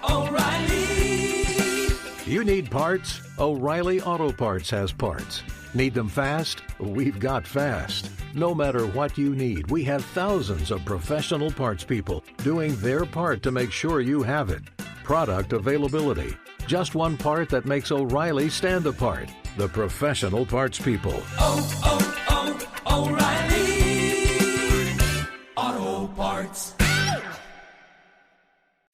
O'Reilly. You need parts? O'Reilly Auto Parts has parts. Need them fast? We've got fast. No matter what you need, we have thousands of professional parts people doing their part to make sure you have it. Product availability. Just one part that makes O'Reilly stand apart. The professional parts people. O'Reilly Auto Parts.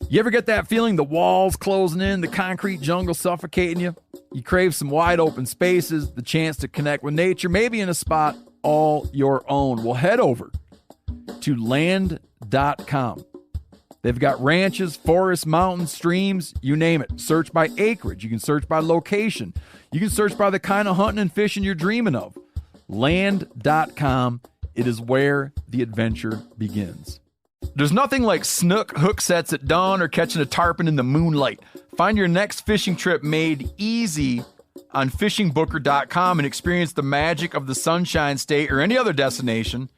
You ever get that feeling the walls closing in, the concrete jungle suffocating you? You crave some wide open spaces, the chance to connect with nature, maybe in a spot all your own. Well, head over to land.com. They've got ranches, forests, mountains, streams, you name it. Search by acreage. You can search by location. You can search by the kind of hunting and fishing you're dreaming of. Land.com. It is where the adventure begins. There's nothing like snook hook sets at dawn or catching a tarpon in the moonlight. Find your next fishing trip made easy on fishingbooker.com and experience the magic of the Sunshine State or any other destination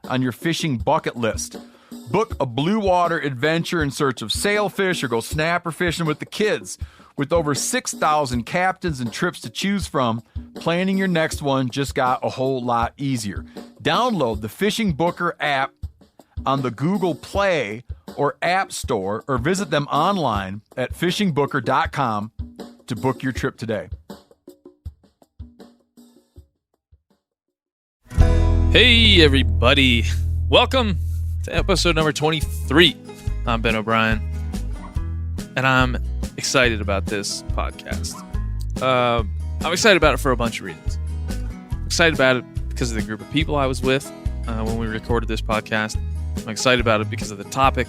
on your fishing bucket list. Book a blue water adventure in search of sailfish or go snapper fishing with the kids. With over 6,000 captains and trips to choose from, planning your next one just got a whole lot easier. Download the Fishing Booker app on the Google Play or App Store, or visit them online at fishingbooker.com to book your trip today. Hey everybody, welcome to episode number 23. I'm Ben O'Brien, and I'm excited about this podcast. I'm excited about it for a bunch of reasons. I'm excited about it because of the group of people I was with when we recorded this podcast. I'm excited about it because of the topic,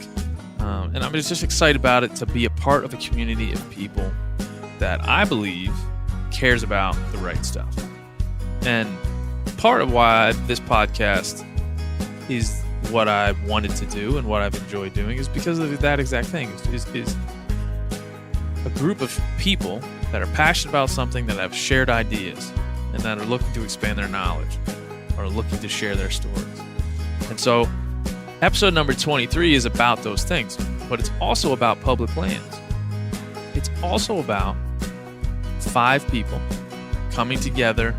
and I'm just excited about it to be a part of a community of people that I believe cares about the right stuff. And part of why this podcast is what I wanted to do and what I've enjoyed doing is because of that exact thing. Is a group of people that are passionate about something, that have shared ideas, and that are looking to expand their knowledge or looking to share their stories. And so episode number 23 is about those things, but it's also about public lands. It's also about 5 people coming together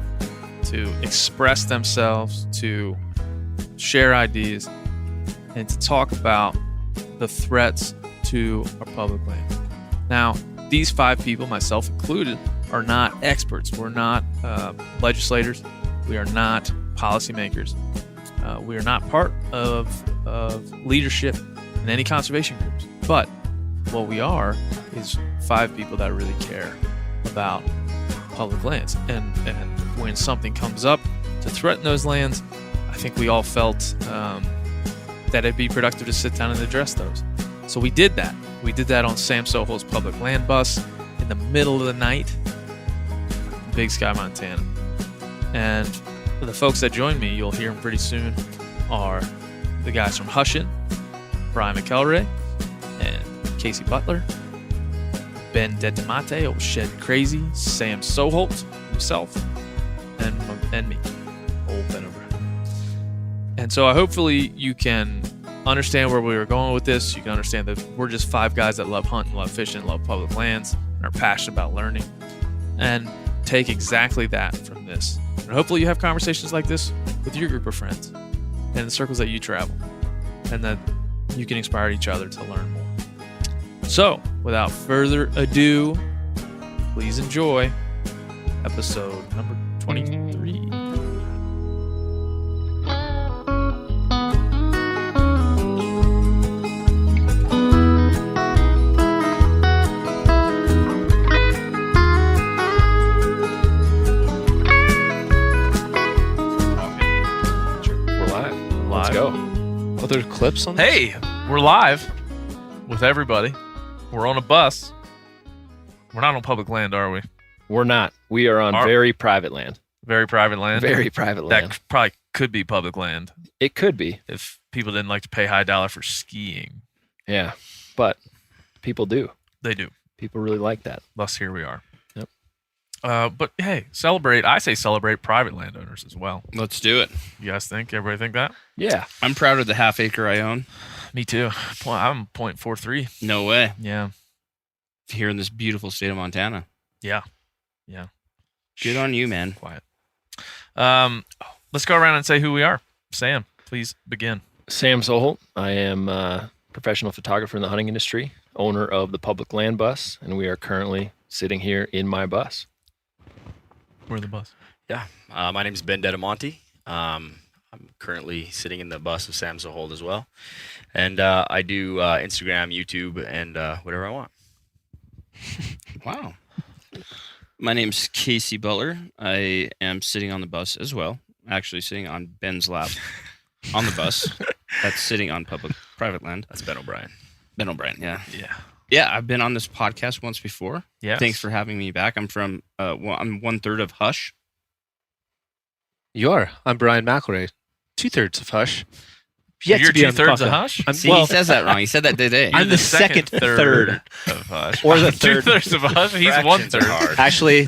to express themselves, to share ideas, and to talk about the threats to our public land. Now, these 5 people, myself included, are not experts. We're not legislators. We are not policymakers. We are not part of leadership in any conservation groups. But what we are is 5 people that really care about public lands. And when something comes up to threaten those lands, I think we all felt that it'd be productive to sit down and address those. So we did that. We did that on Sam Soholt's public land bus in the middle of the night in Big Sky, Montana. And the folks that joined me, you'll hear them pretty soon, are the guys from Hushin, Brian McElrea, and Casey Butler, Ben Dettamatni, old Shed Crazy, Sam Soholt himself, and me, old Ben O'Brien. And so hopefully you can understand where we were going with this. You can understand that we're just 5 guys that love hunting, love fishing, love public lands, and are passionate about learning, and take exactly that from this. And hopefully you have conversations like this with your group of friends and the circles that you travel, and that you can inspire each other to learn more. So, without further ado, please enjoy episode number 23. Let's go. Oh, there's clips on this? Hey, we're live with everybody. We're on a bus. We're not on public land, are we? We're not. We are on very private land. Very private land? Very private land. That probably could be public land. It could be. If people didn't like to pay high dollar for skiing. Yeah, but people do. They do. People really like that. Thus, here we are. Yep. But hey, I say celebrate private landowners as well. Let's do it. You guys think? Everybody think that? Yeah. I'm proud of the half acre I own. Me too. I'm 0.43. No way. Yeah. Here in this beautiful state of Montana. Yeah. Good on you, man. Quiet. Let's go around and say who we are. Sam, please begin. Sam Soholt. I am a professional photographer in the hunting industry, owner of the Public Land Bus, and we are currently sitting here in my bus. We're the bus. Yeah. My name is Ben Dettamatni. I'm currently sitting in the bus of Sam Soholt as well. And I do Instagram, YouTube, and whatever I want. Wow. My name's Casey Butler. I am sitting on the bus as well. Actually sitting on Ben's lap on the bus. That's sitting on private land. That's Ben O'Brien. Ben O'Brien, yeah. Yeah. Yeah, I've been on this podcast once before. Yes. Thanks for having me back. I'm from, I'm 1/3 of Hush. You are. I'm Brian McElrea. 2/3 of Hush. You're to be on the 2/3 of podcast. Hush? See, he says that wrong. He said that today. I'm the second third. of Hush. Or the third. 2/3 of Hush. He's Fractions are 1/3. hard. Actually,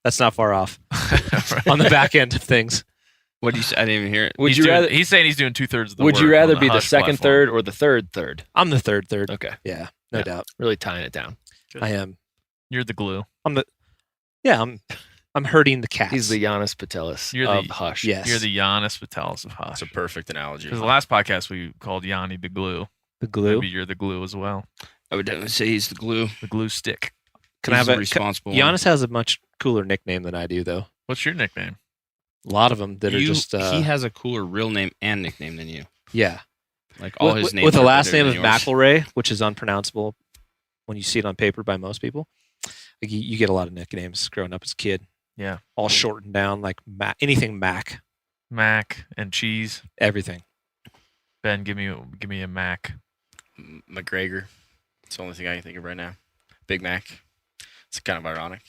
that's not far off on the back end of things. What do you say? I didn't even hear it. He's saying he's doing 2/3 of the Would work you on rather be the Hush second platform. third or the third? I'm the third. Okay. Yeah, no Yeah. doubt. Really tying it down. I am. You're the glue. I'm hurting the cats. He's the Giannis Patelis You're of the- Hush. Yes. You're the Giannis Vitalis of That's Hush. a perfect analogy. Because the last podcast we called Yanni the glue. the glue. Maybe you're the glue as well. I would definitely say he's the glue. The glue stick. Can I He's have the a responsible one. Giannis has a much cooler nickname than I do, though. What's your nickname? A lot of them that are just he has a cooler real name and nickname than you. yeah. Like all his names with the are last better name of than yours. McElrea, which is unpronounceable when you see it on paper by most people. Like you get a lot of nicknames growing up as a kid. Yeah. All shortened down, like anything Mac, Mac and cheese. everything. Ben, give me a Mac. McGregor. It's the only thing I can think of right now. Big Mac. It's kind of ironic.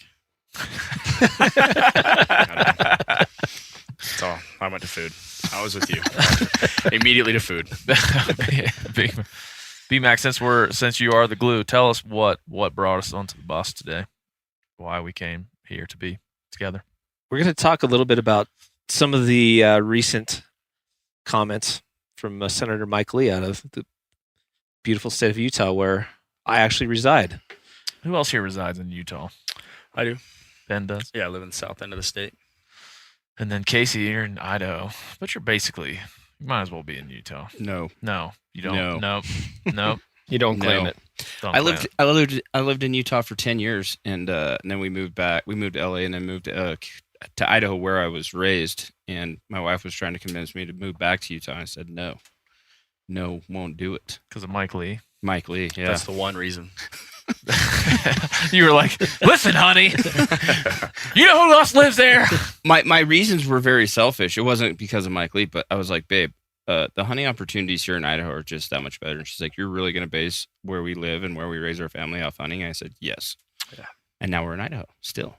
That's all. I went to food. I was with you. Immediately to food. B-Mac, since you are the glue, tell us what brought us onto the bus today. Why we came here to be together. We're going to talk a little bit about some of the recent comments from Senator Mike Lee out of the beautiful state of Utah, where I actually reside. Who else here resides in Utah? I do. Ben does. Yeah, I live in the south end of the state. And then Casey, you're in Idaho. But you might as well be in Utah. No. No, you don't. No. You don't claim No. it. Don't I claim lived in Utah for 10 years and then we moved back. We moved to LA and then moved to Idaho where I was raised, and my wife was trying to convince me to move back to Utah. I said no, won't do it. because of Mike Lee. Mike Lee, yeah. That's the one reason. You were like, listen, honey, you know who else lives there? My reasons were very selfish. It wasn't because of Mike Lee, but I was like, babe, the hunting opportunities here in Idaho are just that much better. And she's like, you're really going to base where we live and where we raise our family off hunting? I said, yes. Yeah. And now we're in Idaho still.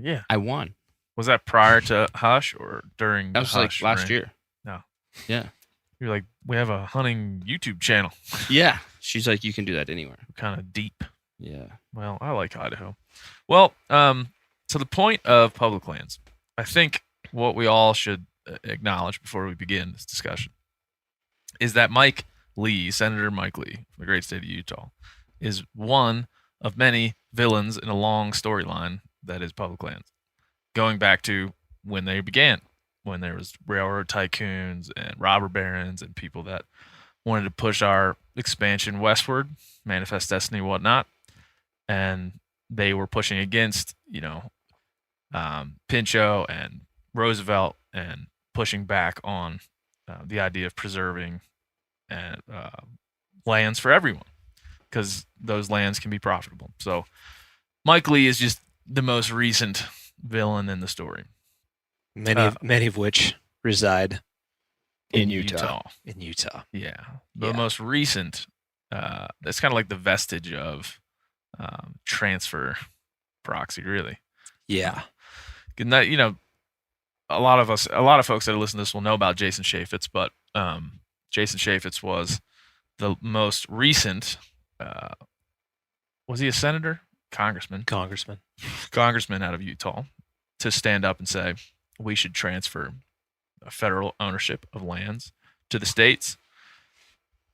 Yeah. I won. Was that prior to Hush or during That was Hush, like last right? year. No. Yeah. You're like, we have a hunting YouTube channel. Yeah. She's like, you can do that anywhere. Kind of deep. Yeah. Well, I like Idaho. Well, to the point of public lands, I think what we all should acknowledge before we begin this discussion is that Mike Lee, Senator Mike Lee, from the great state of Utah, is one of many villains in a long storyline that is public lands, going back to when they began, when there was railroad tycoons and robber barons and people that wanted to push our expansion westward, manifest destiny, whatnot. And they were pushing against, Pinchot and Roosevelt and pushing back on the idea of preserving lands for everyone because those lands can be profitable. So Mike Lee is just the most recent villain in the story. Many of which reside In Utah. in Utah. Yeah. The Yeah. most recent, that's kind of like the vestige of transfer proxy, really. Yeah. Good night. A lot of folks that listen to this will know about Jason Chaffetz, but Jason Chaffetz was the most recent. Was he a senator? Congressman out of Utah to stand up and say we should transfer federal ownership of lands to the states.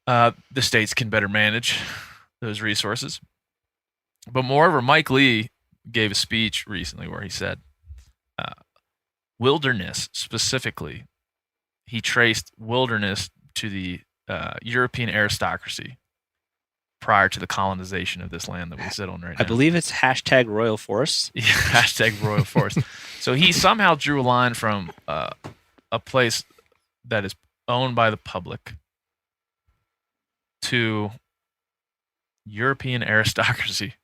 the states can better manage those resources. But moreover, Mike Lee gave a speech recently where he said, wilderness specifically, he traced wilderness to the European aristocracy prior to the colonization of this land that we sit on right now. I believe it's #Royal Forest. Yeah, #Royal Forest. So he somehow drew a line from a place that is owned by the public to European aristocracy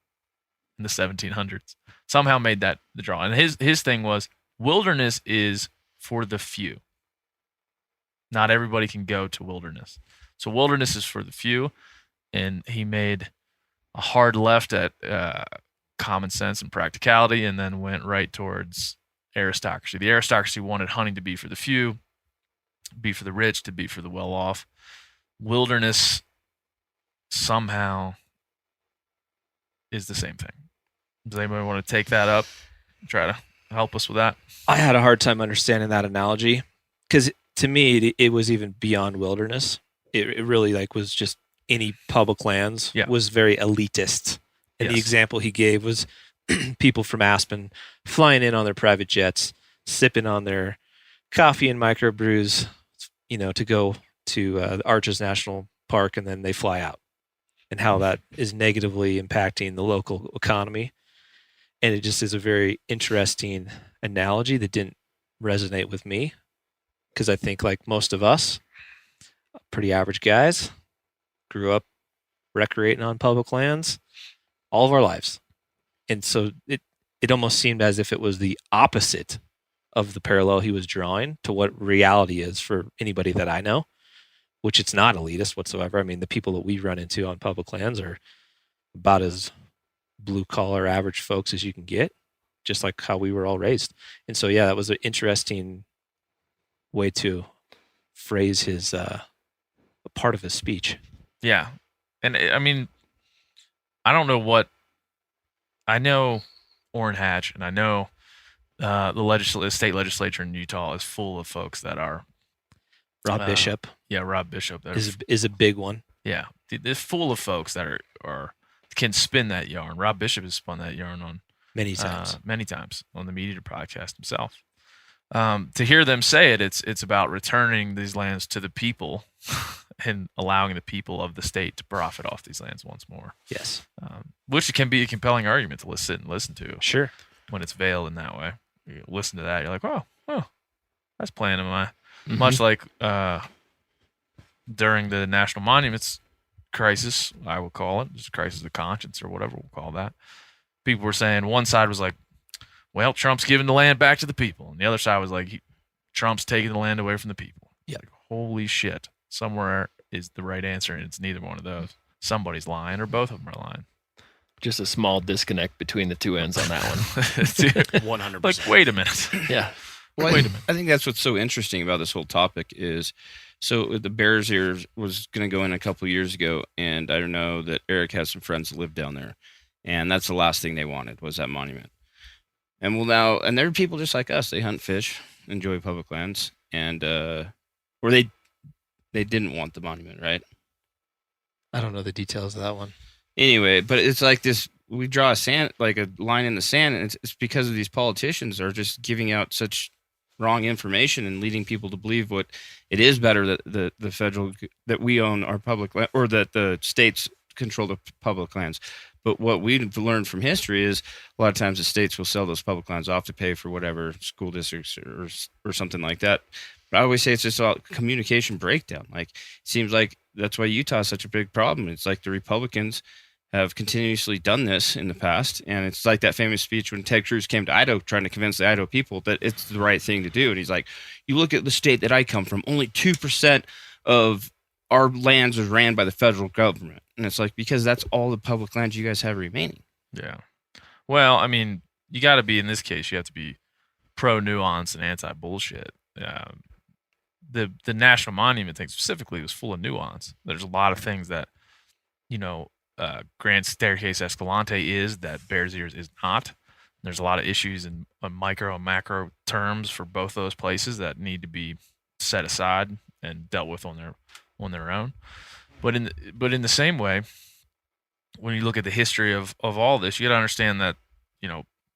in the 1700s. Somehow made that the draw. And his thing was wilderness is for the few. Not everybody can go to wilderness. So wilderness is for the few. And he made a hard left at common sense and practicality and then went right towards aristocracy. The aristocracy wanted hunting to be for the few, be for the rich, to be for the well-off. Wilderness somehow is the same thing. Does anybody want to take that up? Try to help us with that? I had a hard time understanding that analogy because to me, it was even beyond wilderness. It really was just any public lands was very elitist. And the example he gave was people from Aspen flying in on their private jets, sipping on their coffee and microbrews, to go to the Arches National Park, and then they fly out, and how that is negatively impacting the local economy. And it just is a very interesting analogy that didn't resonate with me because I think, like most of us, pretty average guys, grew up recreating on public lands all of our lives. And so it almost seemed as if it was the opposite of the parallel he was drawing to what reality is for anybody that I know, which it's not elitist whatsoever. I mean, the people that we run into on public lands are about as blue-collar average folks as you can get, just like how we were all raised. And so, that was an interesting way to phrase his part of his speech. Yeah. And I mean, I don't know what I know. Orrin Hatch, and I know the state legislature in Utah is full of folks that are Rob Bishop. Yeah, Rob Bishop is a big one. Yeah, it's full of folks that are can spin that yarn. Rob Bishop has spun that yarn on many times on the Meat Eater podcast himself. To hear them say it's about returning these lands to the people and allowing the people of the state to profit off these lands once more. Yes. Which can be a compelling argument to sit and listen to. Sure. When it's veiled in that way. You listen to that, you're like, oh, that's playing in my... Mm-hmm. Much like during the National Monuments crisis, I would call it, just a crisis of conscience or whatever we'll call that. People were saying, one side was like, well, Trump's giving the land back to the people. And the other side was like, Trump's taking the land away from the people. Yeah. Like, holy shit. Somewhere is the right answer, and it's neither one of those. Somebody's lying, or both of them are lying. Just a small disconnect between the two ends on that one. 100%. Like, wait a minute. Yeah. Well, wait a minute. I think that's what's so interesting about this whole topic is, so the Bears ears was going to go in a couple of years ago, and I don't know that Eric has some friends that live down there, and that's the last thing they wanted was that monument. And and there are people just like us. They hunt, fish, enjoy public lands, and or they didn't want the monument, right? I don't know the details of that one. Anyway, but it's like this. We draw a line in the sand, and it's because of these politicians are just giving out such wrong information and leading people to believe what it is better that the federal that we own our public land, or that the states control the public lands. But what we've learned from history is a lot of times the states will sell those public lands off to pay for whatever school districts or something like that. But I always say it's just a communication breakdown. Like, it seems like that's why Utah is such a big problem. It's like the Republicans have continuously done this in the past. And it's like that famous speech when Ted Cruz came to Idaho trying to convince the Idaho people that it's the right thing to do. And he's like, you look at the state that I come from, only 2% of our lands is ran by the federal government. And it's like, because that's all the public lands you guys have remaining. Yeah. Well, I mean, you got to be, in this case, you have to be pro-nuance and anti-bullshit. The National Monument thing specifically was full of nuance. There's a lot of things that, Grand Staircase Escalante is that Bears Ears is not. There's a lot of issues in micro and macro terms for both those places that need to be set aside and dealt with on their own. But in the same way, when you look at the history of all this, you got to understand that,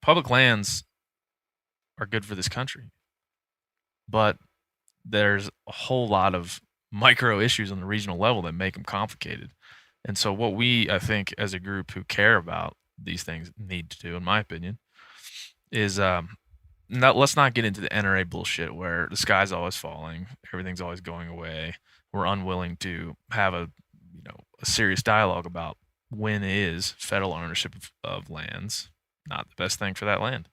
public lands are good for this country. But there's a whole lot of micro issues on the regional level that make them complicated. And so what we, I think, as a group who care about these things need to do, in my opinion, is let's not get into the NRA bullshit where the sky's always falling, everything's always going away. We're unwilling to have a serious dialogue about when is federal ownership of lands not the best thing for that land.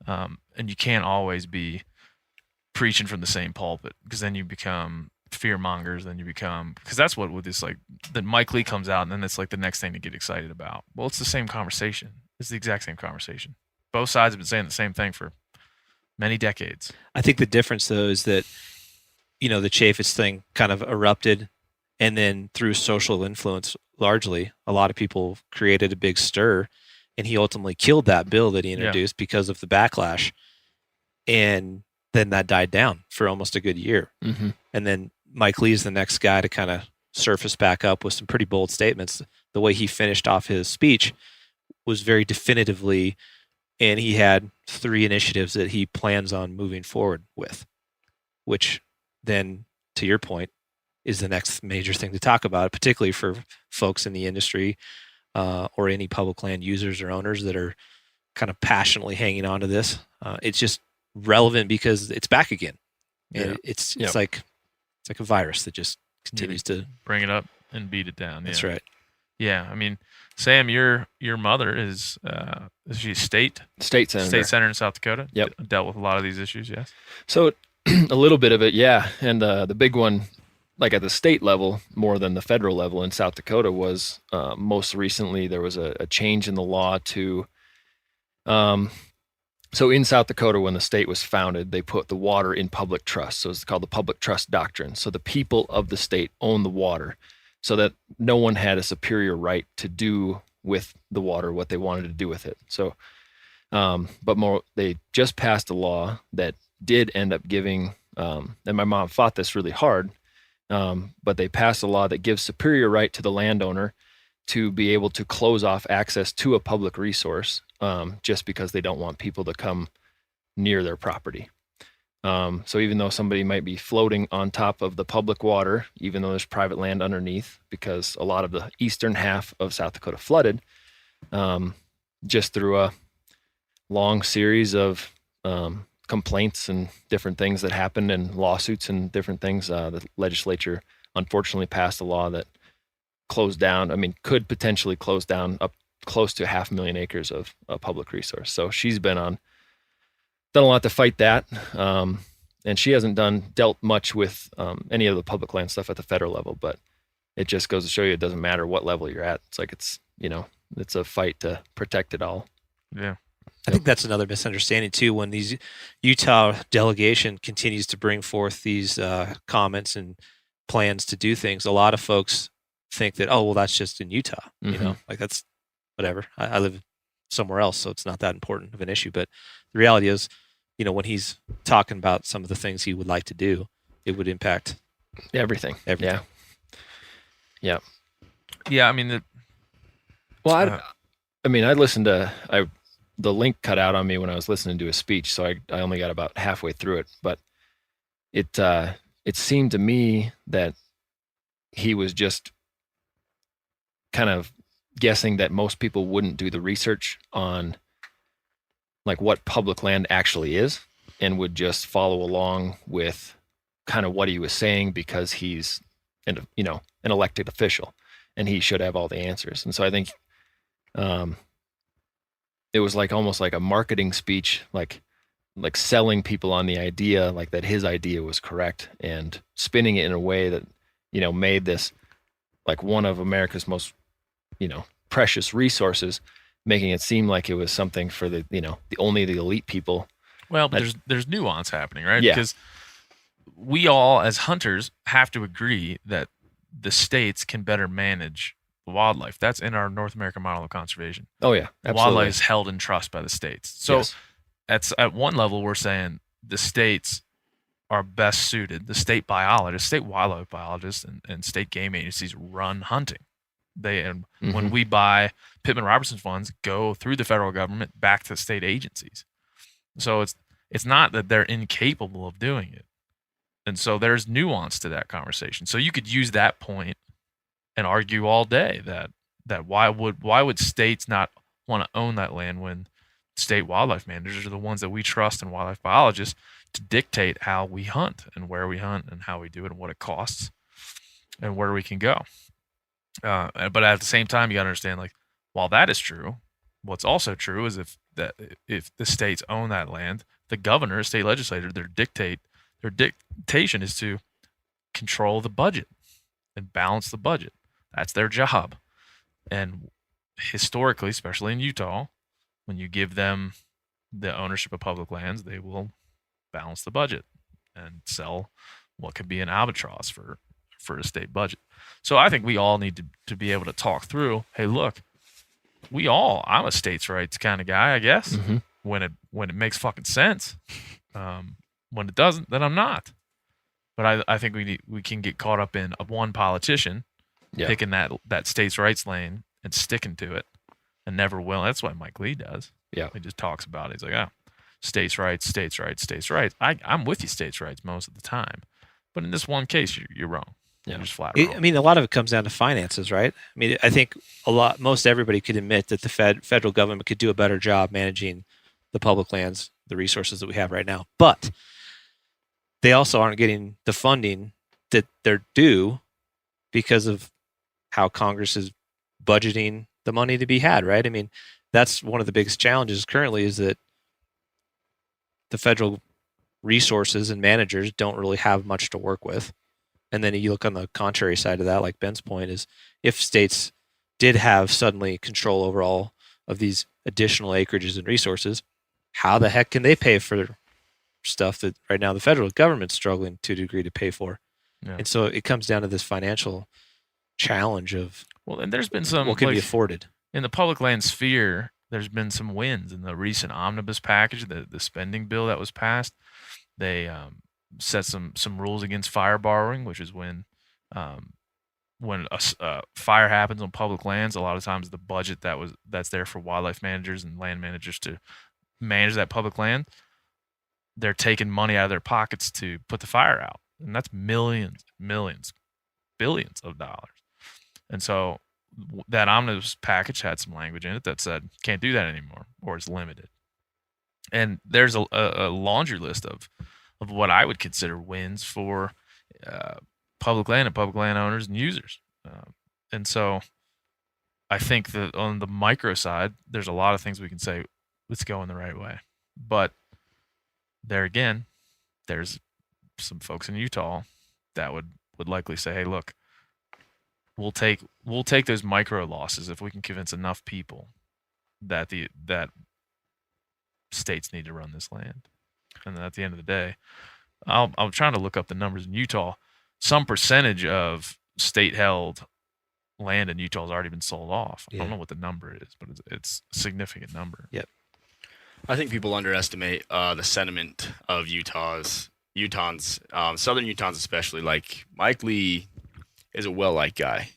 And you can't always be preaching from the same pulpit, because then you become fear mongers. Because that's what with this, like, then Mike Lee comes out and then it's like the next thing to get excited about. Well, it's the same conversation. It's the exact same conversation. Both sides have been saying the same thing for many decades. I think the difference, though, is that, the Chaffetz thing kind of erupted, and then through social influence, largely, a lot of people created a big stir, and he ultimately killed that bill that he introduced because of the backlash. And then that died down for almost a good year. Mm-hmm. And then Mike Lee is the next guy to kind of surface back up with some pretty bold statements. The way he finished off his speech was very definitively, and he had 3 initiatives that he plans on moving forward with, which then, to your point, is the next major thing to talk about, particularly for folks in the industry or any public land users or owners that are kind of passionately hanging on to this. It's just relevant because it's back again. And it's like a virus that just continues to bring it up and beat it down. That's right. Yeah, I mean, Sam, your mother is she state senator in South Dakota? Yep. Dealt with a lot of these issues, yes? So a little bit of it, yeah. And the big one, like at the state level more than the federal level in South Dakota, was most recently there was a change in the law to so in South Dakota, when the state was founded, they put the water in public trust. So it's called the public trust doctrine. So the people of the state own the water, so that no one had a superior right to do with the water what they wanted to do with it. So, they just passed a law that did end up giving, and my mom fought this really hard, but they passed a law that gives superior right to the landowner to be able to close off access to a public resource, just because they don't want people to come near their property. So even though somebody might be floating on top of the public water, even though there's private land underneath, because a lot of the eastern half of South Dakota flooded, just through a long series of complaints and different things that happened and lawsuits and different things, the legislature unfortunately passed a law that could potentially close down up close to 500,000 acres of public resource. So she's done a lot to fight that. And she hasn't dealt much with any of the public land stuff at the federal level, but it just goes to show you it doesn't matter what level you're at. It's like it's a fight to protect it all. Yeah. I think that's another misunderstanding too, when these Utah delegation continues to bring forth these comments and plans to do things. A lot of folks think that, oh, well, that's just in Utah, like that's whatever. I live somewhere else, so it's not that important of an issue. But the reality is, when he's talking about some of the things he would like to do, it would impact everything. Yeah. I mean, I listened to the link cut out on me when I was listening to his speech, so I only got about halfway through it. But it seemed to me that he was just kind of guessing that most people wouldn't do the research on like what public land actually is, and would just follow along with kind of what he was saying because he's an elected official and he should have all the answers. And so I think it was like almost like a marketing speech, like selling people on the idea, like that his idea was correct, and spinning it in a way that made this like one of America's most precious resources, making it seem like it was something for the only the elite people. Well, but there's nuance happening, right? Yeah. Because we all as hunters have to agree that the states can better manage the wildlife. That's in our North American model of conservation. Oh yeah, absolutely. Wildlife is held in trust by the states. So yes. at one level, we're saying the states are best suited. The state biologists, state wildlife biologists, and state game agencies run hunting. When we buy Pittman Robertson funds, go through the federal government back to state agencies. So it's not that they're incapable of doing it. And so there's nuance to that conversation. So you could use that point and argue all day that why would states not want to own that land when state wildlife managers are the ones that we trust and wildlife biologists to dictate how we hunt and where we hunt and how we do it and what it costs and where we can go. But at the same time, you got to understand, like, while that is true, what's also true is if the states own that land, the governor, state legislator, their dictation is to control the budget and balance the budget. That's their job. And historically, especially in Utah, when you give them the ownership of public lands, they will balance the budget and sell what could be an albatross for a state budget. So I think we all need to be able to talk through, hey, look, I'm a states' rights kind of guy, I guess, when it makes fucking sense. When it doesn't, then I'm not. But I think we can get caught up in one politician picking that states' rights lane and sticking to it and never will. That's what Mike Lee does. Yeah. He just talks about it. He's like, states' rights, states' rights, states' rights. I'm with you, states' rights, most of the time. But in this one case, you're wrong. Yeah. You're just flat wrong. I mean, a lot of it comes down to finances, right? I mean, I think most everybody could admit that the federal government could do a better job managing the public lands, the resources that we have right now. But they also aren't getting the funding that they're due because of how Congress is budgeting the money to be had, right? I mean, that's one of the biggest challenges currently is that the federal resources and managers don't really have much to work with. And then you look on the contrary side of that, like Ben's point, is if states did have suddenly control over all of these additional acreages and resources, how the heck can they pay for stuff that right now the federal government's struggling to a degree to pay for? Yeah. And so it comes down to this financial challenge of and there's been some what can be afforded in the public land sphere. There's been some wins in the recent omnibus package, the spending bill that was passed. They set some rules against fire borrowing, which is when a fire happens on public lands. A lot of times the budget that's there for wildlife managers and land managers to manage that public land, they're taking money out of their pockets to put the fire out, and that's millions, billions of dollars. And so that omnibus package had some language in it that said can't do that anymore, or it's limited. And there's a laundry list of what I would consider wins for public land and public land owners and users. And so I think that on the micro side, there's a lot of things we can say, let's go in the right way. But there again, there's some folks in Utah that would likely say, hey, look, we'll take those micro losses if we can convince enough people that that states need to run this land. And then at the end of the day, I'm trying to look up the numbers in Utah. Some percentage of state-held land in Utah has already been sold off. Yeah. I don't know what the number is, but it's a significant number. Yep. I think people underestimate the sentiment of Utahns, Southern Utahns especially. Like Mike Lee is a well-liked guy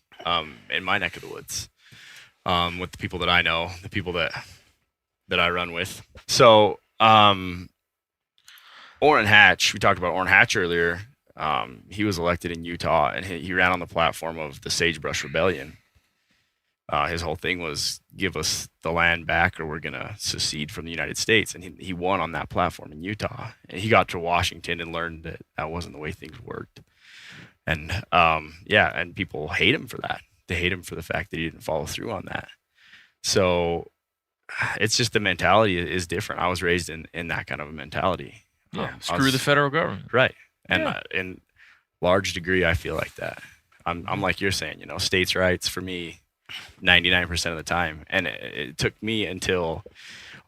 in my neck of the woods with the people that I know, the people that I run with. So Orrin Hatch, we talked about Orrin Hatch earlier. He was elected in Utah, and he ran on the platform of the Sagebrush Rebellion. His whole thing was give us the land back or we're going to secede from the United States. And he won on that platform in Utah. And he got to Washington and learned that wasn't the way things worked. And and people hate him for that. They hate him for the fact that he didn't follow through on that. So it's just the mentality is different. I was raised in that kind of a mentality. Yeah, screw the federal government. Right. And in large degree, I feel like that. I'm like you're saying, states' rights for me, 99% of the time. And it took me until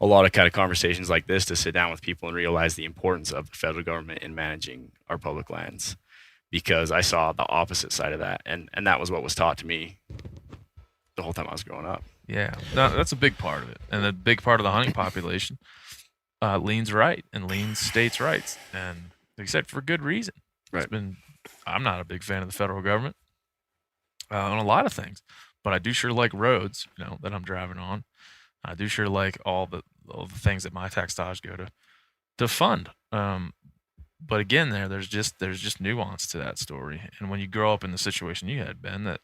a lot of kind of conversations like this to sit down with people and realize the importance of the federal government in managing our public lands, because I saw the opposite side of that. And that was what was taught to me the whole time I was growing up. Yeah, that's a big part of it. And a big part of the hunting population leans right and leans states' rights. And Like I said, for good reason. Right. I'm not a big fan of the federal government on a lot of things, but I do sure like roads, that I'm driving on. I do sure like all the things that my tax dollars go to fund. But again, there's just nuance to that story. And when you grow up in the situation you had, Ben, that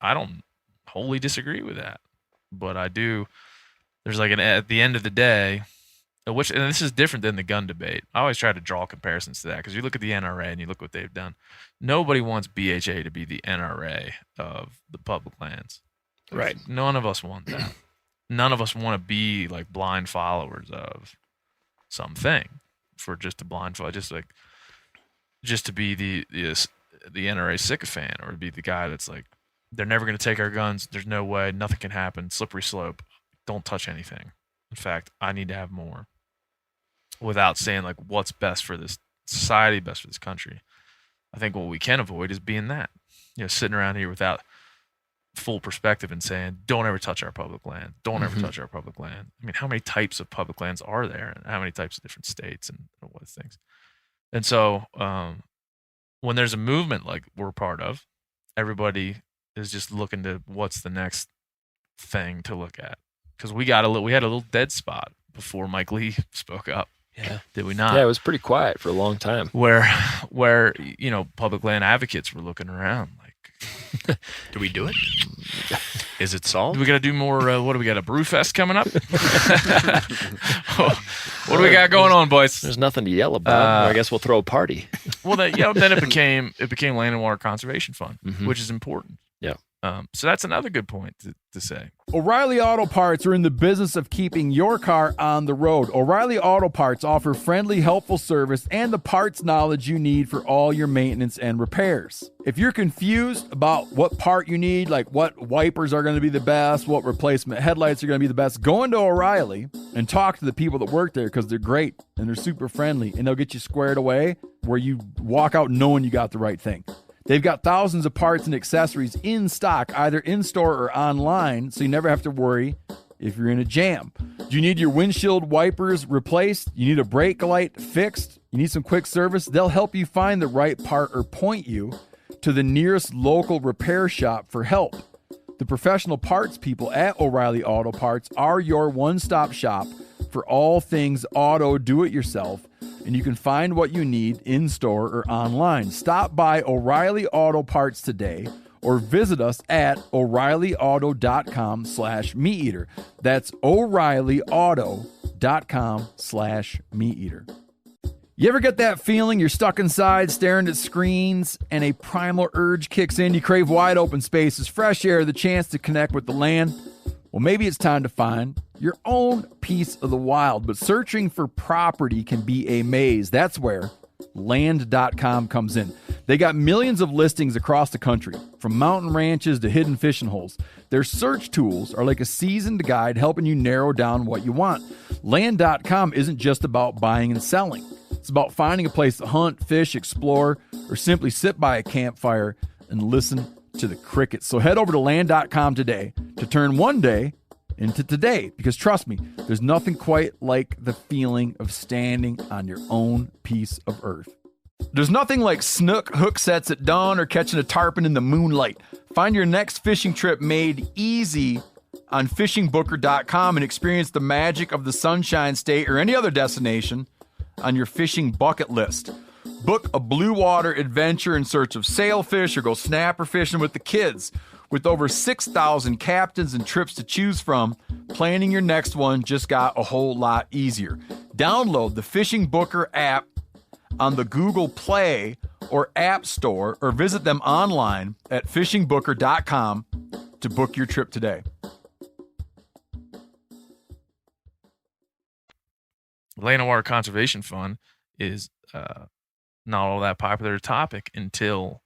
I don't wholly disagree with that, but I do. There's like at the end of the day, and this is different than the gun debate. I always try to draw comparisons to that because you look at the NRA and you look what they've done. Nobody wants BHA to be the NRA of the public lands. Right. None of us want that. None of us want to be like blind followers of something for just a blind follow, just to be the NRA sycophant, or to be the guy that's like, they're never going to take our guns. There's no way. Nothing can happen. Slippery slope. Don't touch anything. In fact, I need to have more. Without saying like what's best for this society, best for this country. I think what we can avoid is being that. Sitting around here without full perspective and saying, don't ever touch our public land. Don't ever touch our public land. I mean, how many types of public lands are there, and how many types of different states and what things? And so when there's a movement like we're part of, everybody is just looking to what's the next thing to look at. Because we had a little dead spot before Mike Lee spoke up. Yeah. Did we not? Yeah, it was pretty quiet for a long time. Where public land advocates were looking around like, do we do it? Is it solved? Do we got to do more? What do we got? A brew fest coming up? What do we got going on, boys? There's nothing to yell about. I guess we'll throw a party. Well, then it became Land and Water Conservation Fund, which is important. Yeah. So that's another good point to say. O'Reilly Auto Parts are in the business of keeping your car on the road. O'Reilly Auto Parts offer friendly, helpful service and the parts knowledge you need for all your maintenance and repairs. If you're confused about what part you need, like what wipers are going to be the best, what replacement headlights are going to be the best, go into O'Reilly and talk to the people that work there, because they're great and they're super friendly, and they'll get you squared away where you walk out knowing you got the right thing. They've got thousands of parts and accessories in stock, either in-store or online, so you never have to worry if you're in a jam. Do you need your windshield wipers replaced? You need a brake light fixed? You need some quick service? They'll help you find the right part or point you to the nearest local repair shop for help. The professional parts people at O'Reilly Auto Parts are your one-stop shop for all things auto do-it-yourself, and you can find what you need in-store or online. Stop by O'Reilly Auto Parts today or visit us at O'ReillyAuto.com/MeatEater. That's O'ReillyAuto.com/MeatEater. You ever get that feeling you're stuck inside staring at screens and a primal urge kicks in? You crave wide open spaces, fresh air, the chance to connect with the land. Well, maybe it's time to find your own piece of the wild, but searching for property can be a maze. That's where Land.com comes in. They got millions of listings across the country, from mountain ranches to hidden fishing holes. Their search tools are like a seasoned guide helping you narrow down what you want. Land.com isn't just about buying and selling. It's about finding a place to hunt, fish, explore, or simply sit by a campfire and listen to the crickets. So head over to Land.com today to turn one day into today, because trust me, there's nothing quite like the feeling of standing on your own piece of earth. There's nothing like snook hook sets at dawn or catching a tarpon in the moonlight. Find your next fishing trip made easy on fishingbooker.com and experience the magic of the Sunshine State or any other destination on your fishing bucket list. Book a blue water adventure in search of sailfish or go snapper fishing with the kids. With over 6,000 captains and trips to choose from, planning your next one just got a whole lot easier. Download the Fishing Booker app on the Google Play or App Store, or visit them online at fishingbooker.com to book your trip today. Land and Water Conservation Fund is not all that popular topic until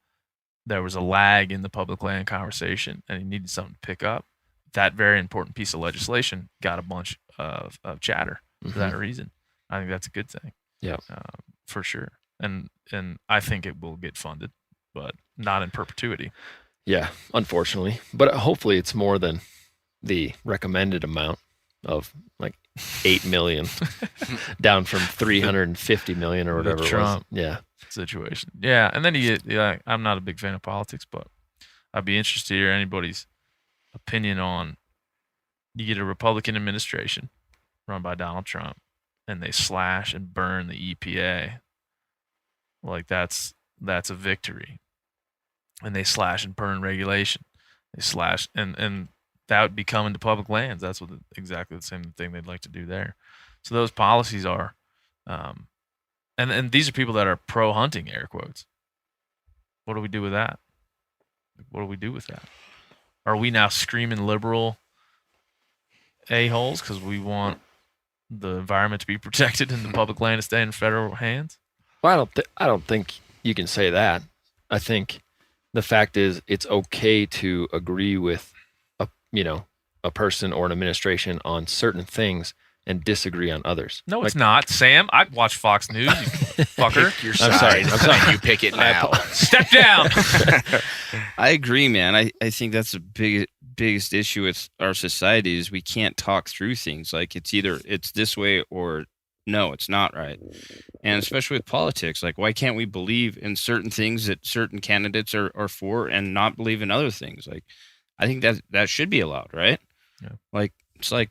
there was a lag in the public land conversation and he needed something to pick up. That very important piece of legislation got a bunch of chatter for that reason. I think that's a good thing. Yeah, for sure. And I think it will get funded, but not in perpetuity. Yeah, unfortunately. But hopefully it's more than the recommended amount of, like, 8 million, down from 350 million or whatever The it was. Trump Yeah. situation. Yeah, and then you get, I'm not a big fan of politics, but I'd be interested to hear anybody's opinion on, you get a Republican administration run by Donald Trump, and they slash and burn the EPA. Like that's a victory. And they slash and burn regulation. They slash and that would be coming to public lands. That's what exactly the same thing they'd like to do there. So those policies are, and these are people that are pro hunting, air quotes. What do we do with that? What do we do with that? Are we now screaming liberal a-holes because we want the environment to be protected and the public land to stay in federal hands? Well, I don't think you can say that. I think the fact is it's okay to agree with a person or an administration on certain things and disagree on others. No, it's not, Sam. I watch Fox News, you fucker. Pick your I'm side. sorry. You pick it now. Step down. I agree, man. I think that's the biggest issue with our society is we can't talk through things. Like it's either it's this way or no, it's not right. And especially with politics, like why can't we believe in certain things that certain candidates are for and not believe in other things? Like I think that should be allowed, right? Yeah. Like it's like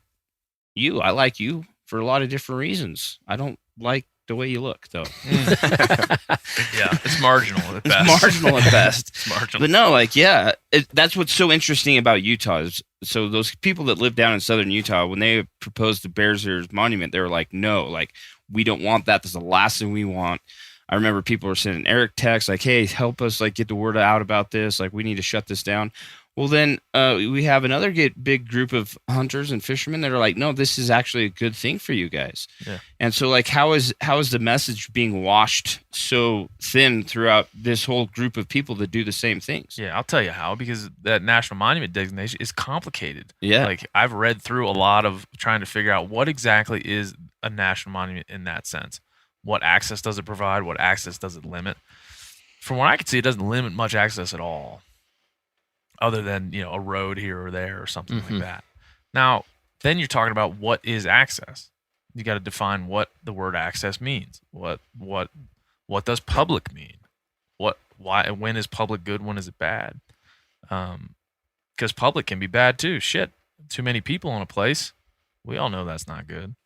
I like you for a lot of different reasons. I don't like the way you look, though. Yeah, it's marginal at best. It's marginal at best. It's marginal. But no, like, yeah, that's what's so interesting about Utah. So those people that live down in southern Utah, when they proposed the Bears Ears Monument, they were like, no, like, we don't want that. That's the last thing we want. I remember people were sending Eric texts like, hey, help us like get the word out about this. Like, we need to shut this down. Well, then we have another big group of hunters and fishermen that are like, no, this is actually a good thing for you guys. Yeah. And so, like, how is the message being washed so thin throughout this whole group of people that do the same things? Yeah, I'll tell you how, because that national monument designation is complicated. Yeah. Like, I've read through a lot of trying to figure out what exactly is a national monument in that sense. What access does it provide? What access does it limit? From what I can see, it doesn't limit much access at all, other than, a road here or there or something like that. Now, then you're talking about what is access. You got to define what the word access means. What does public mean? When is public good? When is it bad? Because public can be bad too. Shit, too many people in a place, we all know that's not good.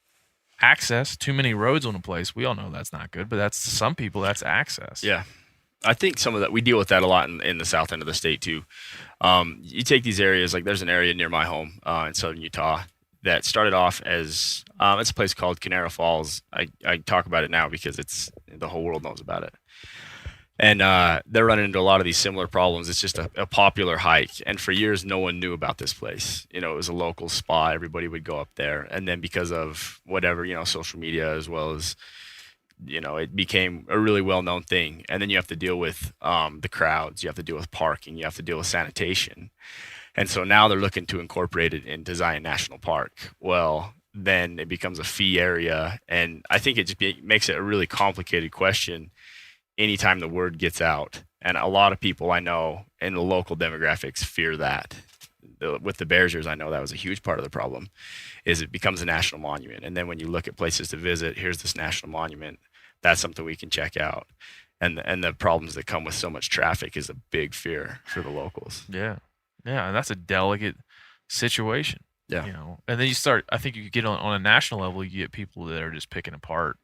Access, too many roads on a place, we all know that's not good. But that's some people, that's access. Yeah. I think some of that, we deal with that a lot in the south end of the state too. You take these areas, like there's an area near my home in southern Utah that started off as, it's a place called Canara Falls. I talk about it now because the whole world knows about it. And they're running into a lot of these similar problems. It's just a popular hike. And for years, no one knew about this place. It was a local spot. Everybody would go up there. And then because of whatever, social media, as well as, it became a really well-known thing. And then you have to deal with the crowds. You have to deal with parking. You have to deal with sanitation. And so now they're looking to incorporate it in Zion National Park. Well, then it becomes a fee area. And I think it just makes it a really complicated question anytime the word gets out. And a lot of people I know in the local demographics fear that. With the Bears Ears, I know that was a huge part of the problem, is it becomes a national monument. And then when you look at places to visit, here's this national monument. That's something we can check out. And the problems that come with so much traffic is a big fear for the locals. Yeah. Yeah, and that's a delicate situation. Yeah. And then I think you get on a national level, you get people that are just picking apart.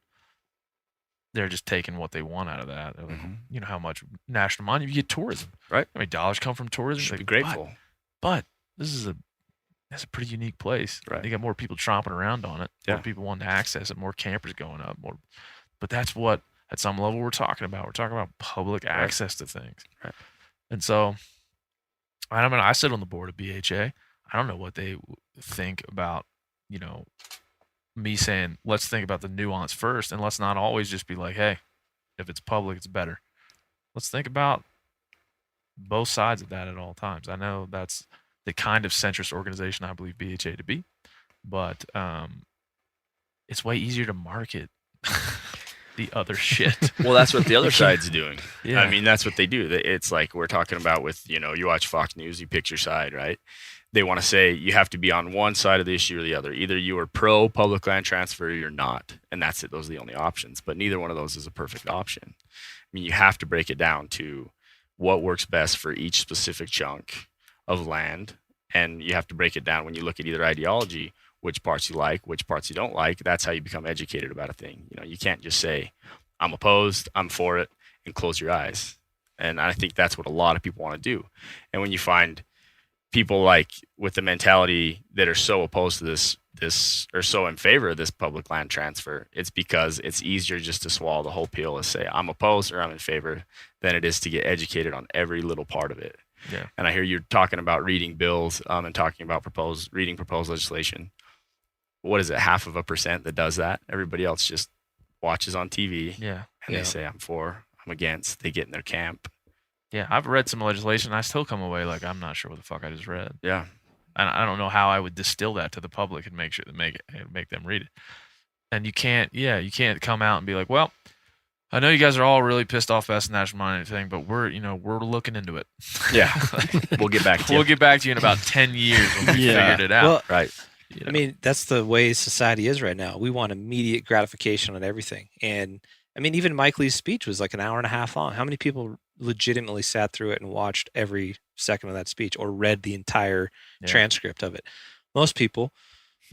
They're just taking what they want out of that. They're like, how much national monument, you get tourism. Right. How many dollars come from tourism? Should be grateful. But that's a pretty unique place. Right. You got more people tromping around on it. More people wanting to access it. More campers going up. But that's what, at some level, we're talking about. We're talking about public access to things. Right. And so, I sit on the board of BHA. I don't know what they think about, me saying, let's think about the nuance first, and let's not always just be like, hey, if it's public, it's better. Let's think about both sides of that at all times. I know that's the kind of centrist organization I believe BHA to be, but it's way easier to market the other shit. Well, that's what the other side's doing. Yeah. I mean, that's what they do. It's like we're talking about with, you watch Fox News, you pick your side, right? they want to say you have to be on one side of the issue or the other. Either you are pro public land transfer or you're not, and that's it. Those are the only options. But neither one of those is a perfect option. I mean, you have to break it down to what works best for each specific chunk of land, and you have to break it down when you look at either ideology, which parts you like, which parts you don't like. That's how you become educated about a thing. You know, you can't just say, I'm opposed, I'm for it, and close your eyes. And I think that's what a lot of people want to do. And when you find people like with the mentality that are so opposed to this or so in favor of this public land transfer, it's because it's easier just to swallow the whole pill and say I'm opposed or I'm in favor than it is to get educated on every little part of it. Yeah. And I hear you're talking about reading bills and talking about reading proposed legislation. What is it, 0.5% that does that? Everybody else just watches on TV. Yeah. And they say I'm for, I'm against. They get in their camp. Yeah, I've read some legislation. I still come away like I'm not sure what the fuck I just read. Yeah. And I don't know how I would distill that to the public and make them read it. And you can't come out and be like, well, I know you guys are all really pissed off about the national monument thing, but we're looking into it. Yeah. We'll get back to you. We'll get back to you in about 10 years when we figured it out. Well, right. You know? I mean, that's the way society is right now. We want immediate gratification on everything. And I mean, even Mike Lee's speech was like an hour and a half long. How many people legitimately sat through it and watched every second of that speech or read the entire transcript of it? Most people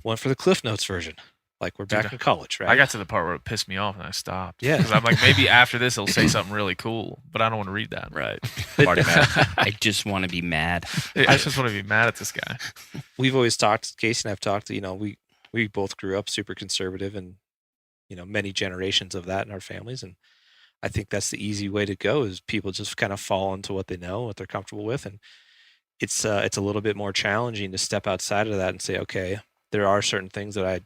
went for the Cliff Notes version. Like we're back in college, right? I got to the part where it pissed me off and I stopped. Yeah. Because I'm like, maybe after this he'll say something really cool, but I don't want to read that. Right. I just want to be mad. I just want to be mad at this guy. We've always talked, Casey and I've talked, we both grew up super conservative and, many generations of that in our families. And I think that's the easy way to go is people just kind of fall into what they know, what they're comfortable with. And it's a little bit more challenging to step outside of that and say, okay, there are certain things that I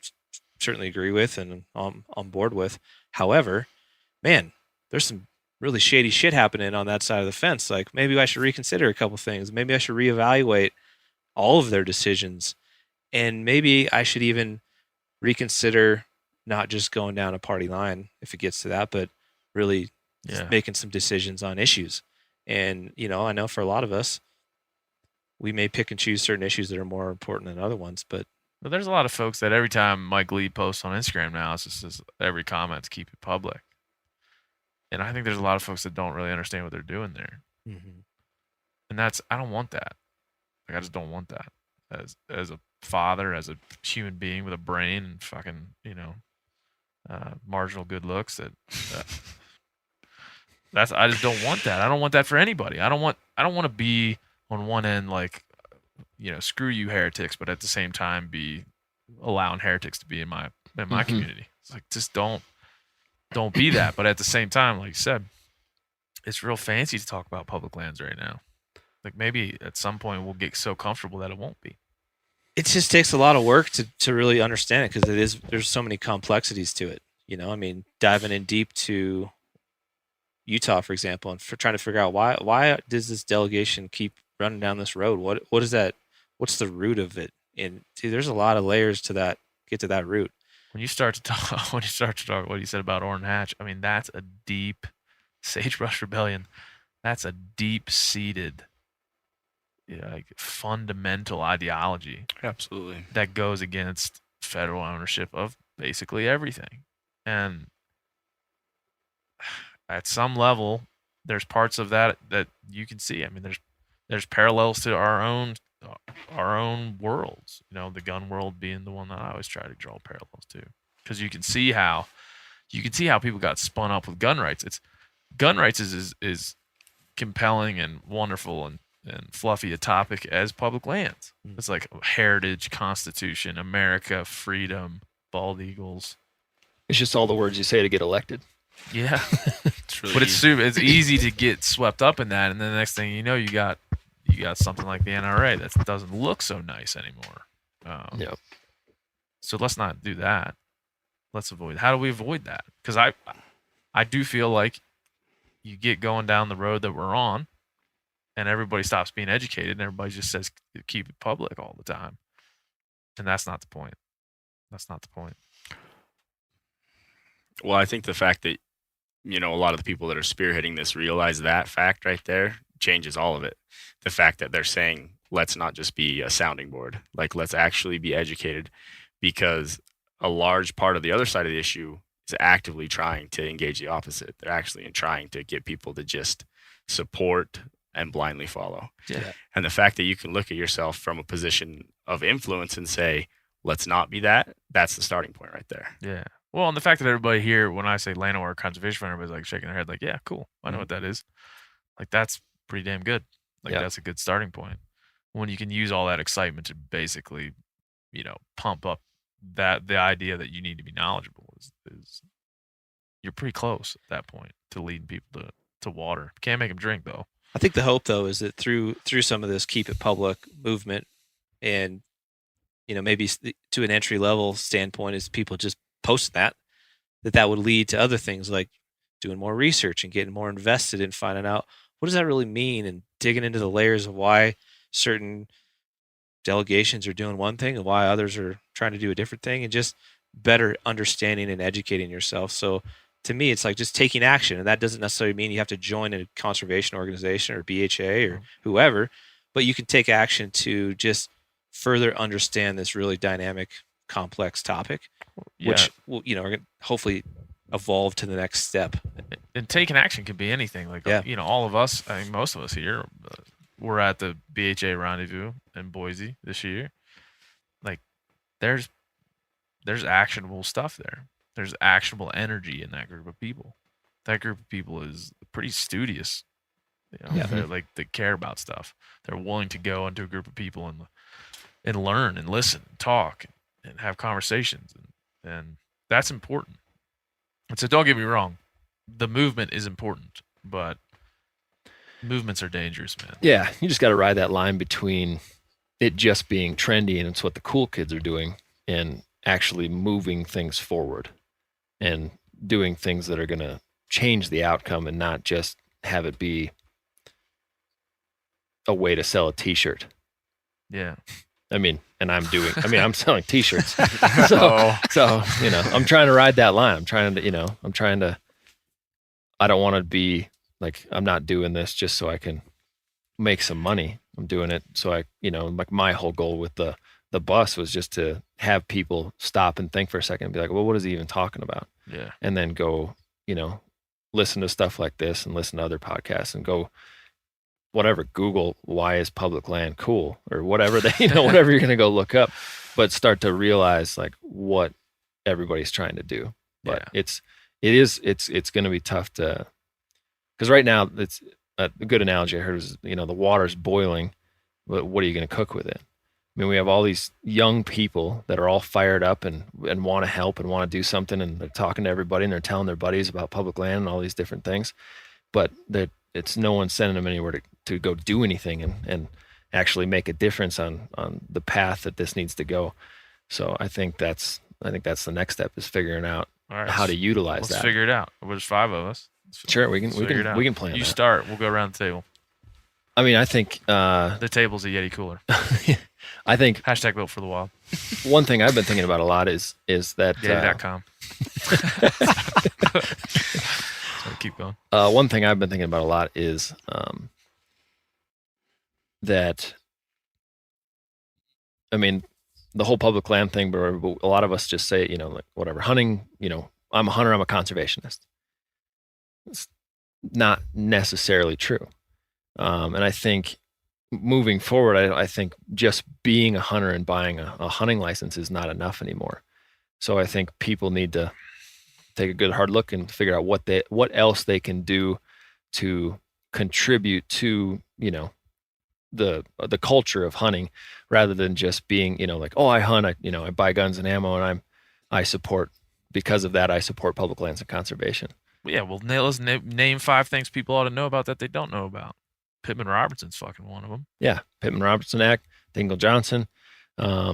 certainly agree with and I'm on board with. However, man, there's some really shady shit happening on that side of the fence. Like maybe I should reconsider a couple things. Maybe I should reevaluate all of their decisions. And maybe I should even reconsider not just going down a party line if it gets to that, but really making some decisions on issues. And, I know for a lot of us, we may pick and choose certain issues that are more important than other ones, but there's a lot of folks that every time Mike Lee posts on Instagram now, it's just says every comment to keep it public. And I think there's a lot of folks that don't really understand what they're doing there. Mm-hmm. And I don't want that. Like, I just don't want that as a father, as a human being with a brain and fucking, marginal good looks I just don't want that. I don't want that for anybody. I don't want to be on one end like, screw you heretics, but at the same time be allowing heretics to be in my community. It's like, just don't be that. But at the same time, like you said, it's real fancy to talk about public lands right now. Like maybe at some point we'll get so comfortable that it won't be. It just takes a lot of work to really understand it because there's so many complexities to it. Diving in deep to Utah, for example, and trying to figure out why does this delegation keep running down this road? What is that? What's the root of it? And see, there's a lot of layers to that. Get to that root. When you start to talk what you said about Orrin Hatch, I mean that's a deep sagebrush rebellion. That's a deep-seated, fundamental ideology. Absolutely. That goes against federal ownership of basically everything. And at some level, there's parts of that you can see. I mean, there's parallels to our own worlds. The gun world being the one that I always try to draw parallels to, because you can see how people got spun up with gun rights. Gun rights is compelling and wonderful and fluffy a topic as public lands. It's like heritage, Constitution, America, freedom, bald eagles. It's just all the words you say to get elected. Yeah. It's really But it's easy to get swept up in that, and then the next thing you know, you got something like the NRA that doesn't look so nice anymore. Yep. So let's not do that. Let's avoid. How do we avoid that? Because I do feel like you get going down the road that we're on, and everybody stops being educated, and everybody just says keep it public all the time, and that's not the point. That's not the point. Well, I think the fact that, a lot of the people that are spearheading this realize that fact right there changes all of it. The fact that they're saying let's not just be a sounding board. Like, let's actually be educated, because a large part of the other side of the issue is actively trying to engage the opposite. They're actually trying to get people to just support and blindly follow. Yeah. And the fact that you can look at yourself from a position of influence and say, let's not be that, that's the starting point right there. Yeah. Well, and the fact that everybody here, when I say landowner or conservation fund, everybody's like shaking their head like, yeah, cool. I know what that is. Like, that's pretty damn good. Like, that's a good starting point. When you can use all that excitement to basically, pump up the idea that you need to be knowledgeable is you're pretty close at that point to leading people to water. Can't make them drink, though. I think the hope, though, is that through some of this keep it public movement, and maybe to an entry level standpoint, is people just post that would lead to other things like doing more research and getting more invested in finding out what does that really mean, and digging into the layers of why certain delegations are doing one thing and why others are trying to do a different thing, and just better understanding and educating yourself. So to me, it's like just taking action. And that doesn't necessarily mean you have to join a conservation organization or BHA or whoever, but you can take action to just further understand this really dynamic, complex topic, which will, are going to hopefully evolve to the next step. And taking action can be anything. Like, all of us, I think most of us here, we're at the BHA rendezvous in Boise this year. Like, there's actionable stuff there. There's actionable energy in that group of people. That group of people is pretty studious. They care about stuff. They're willing to go into a group of people and learn and listen and talk and have conversations. And that's important. And so don't get me wrong. The movement is important, but movements are dangerous, man. Yeah, you just got to ride that line between it just being trendy and it's what the cool kids are doing, and actually moving things forward and doing things that are going to change the outcome, and not just have it be a way to sell a t-shirt. Yeah. I'm selling t-shirts. So, I'm trying to ride that line. I don't want to be like, I'm not doing this just so I can make some money. I'm doing it so like my whole goal with the bus was just to have people stop and think for a second and be like, well, what is he even talking about? Yeah. And then go, listen to stuff like this and listen to other podcasts and go, whatever, Google, why is public land cool, or whatever whatever you're going to go look up, but start to realize like what everybody's trying to do. But it's going to be tough because right now it's a good analogy I heard was, the water's boiling, but what are you going to cook with it? I mean, we have all these young people that are all fired up and want to help and want to do something, and they're talking to everybody and they're telling their buddies about public land and all these different things, but it's no one sending them anywhere to go do anything and actually make a difference on the path that this needs to go. So I think that's the next step, is figuring out how to utilize that. Let's figure it out. There's 5 of us. Sure, we can plan You that. start. We'll go around the table. I mean, I think the table's a Yeti cooler. I think # built for the wild. One thing I've been thinking about a lot is that Yeti.com. So keep going. One thing I've been thinking about a lot is that, I mean, the whole public land thing, but a lot of us just say, like, whatever, hunting, I'm a hunter, I'm a conservationist. It's not necessarily true. And I think moving forward, I think just being a hunter and buying a hunting license is not enough anymore. So I think people need to take a good hard look and figure out what else they can do to contribute to, the culture of hunting, rather than just being, like, oh, I hunt, I buy guns and ammo, and I support, because of that, I support public lands and conservation. Yeah, well, let's name 5 things people ought to know about that they don't know about. Pittman Robertson's fucking one of them. Yeah, Pittman Robertson Act, Dingle Johnson. I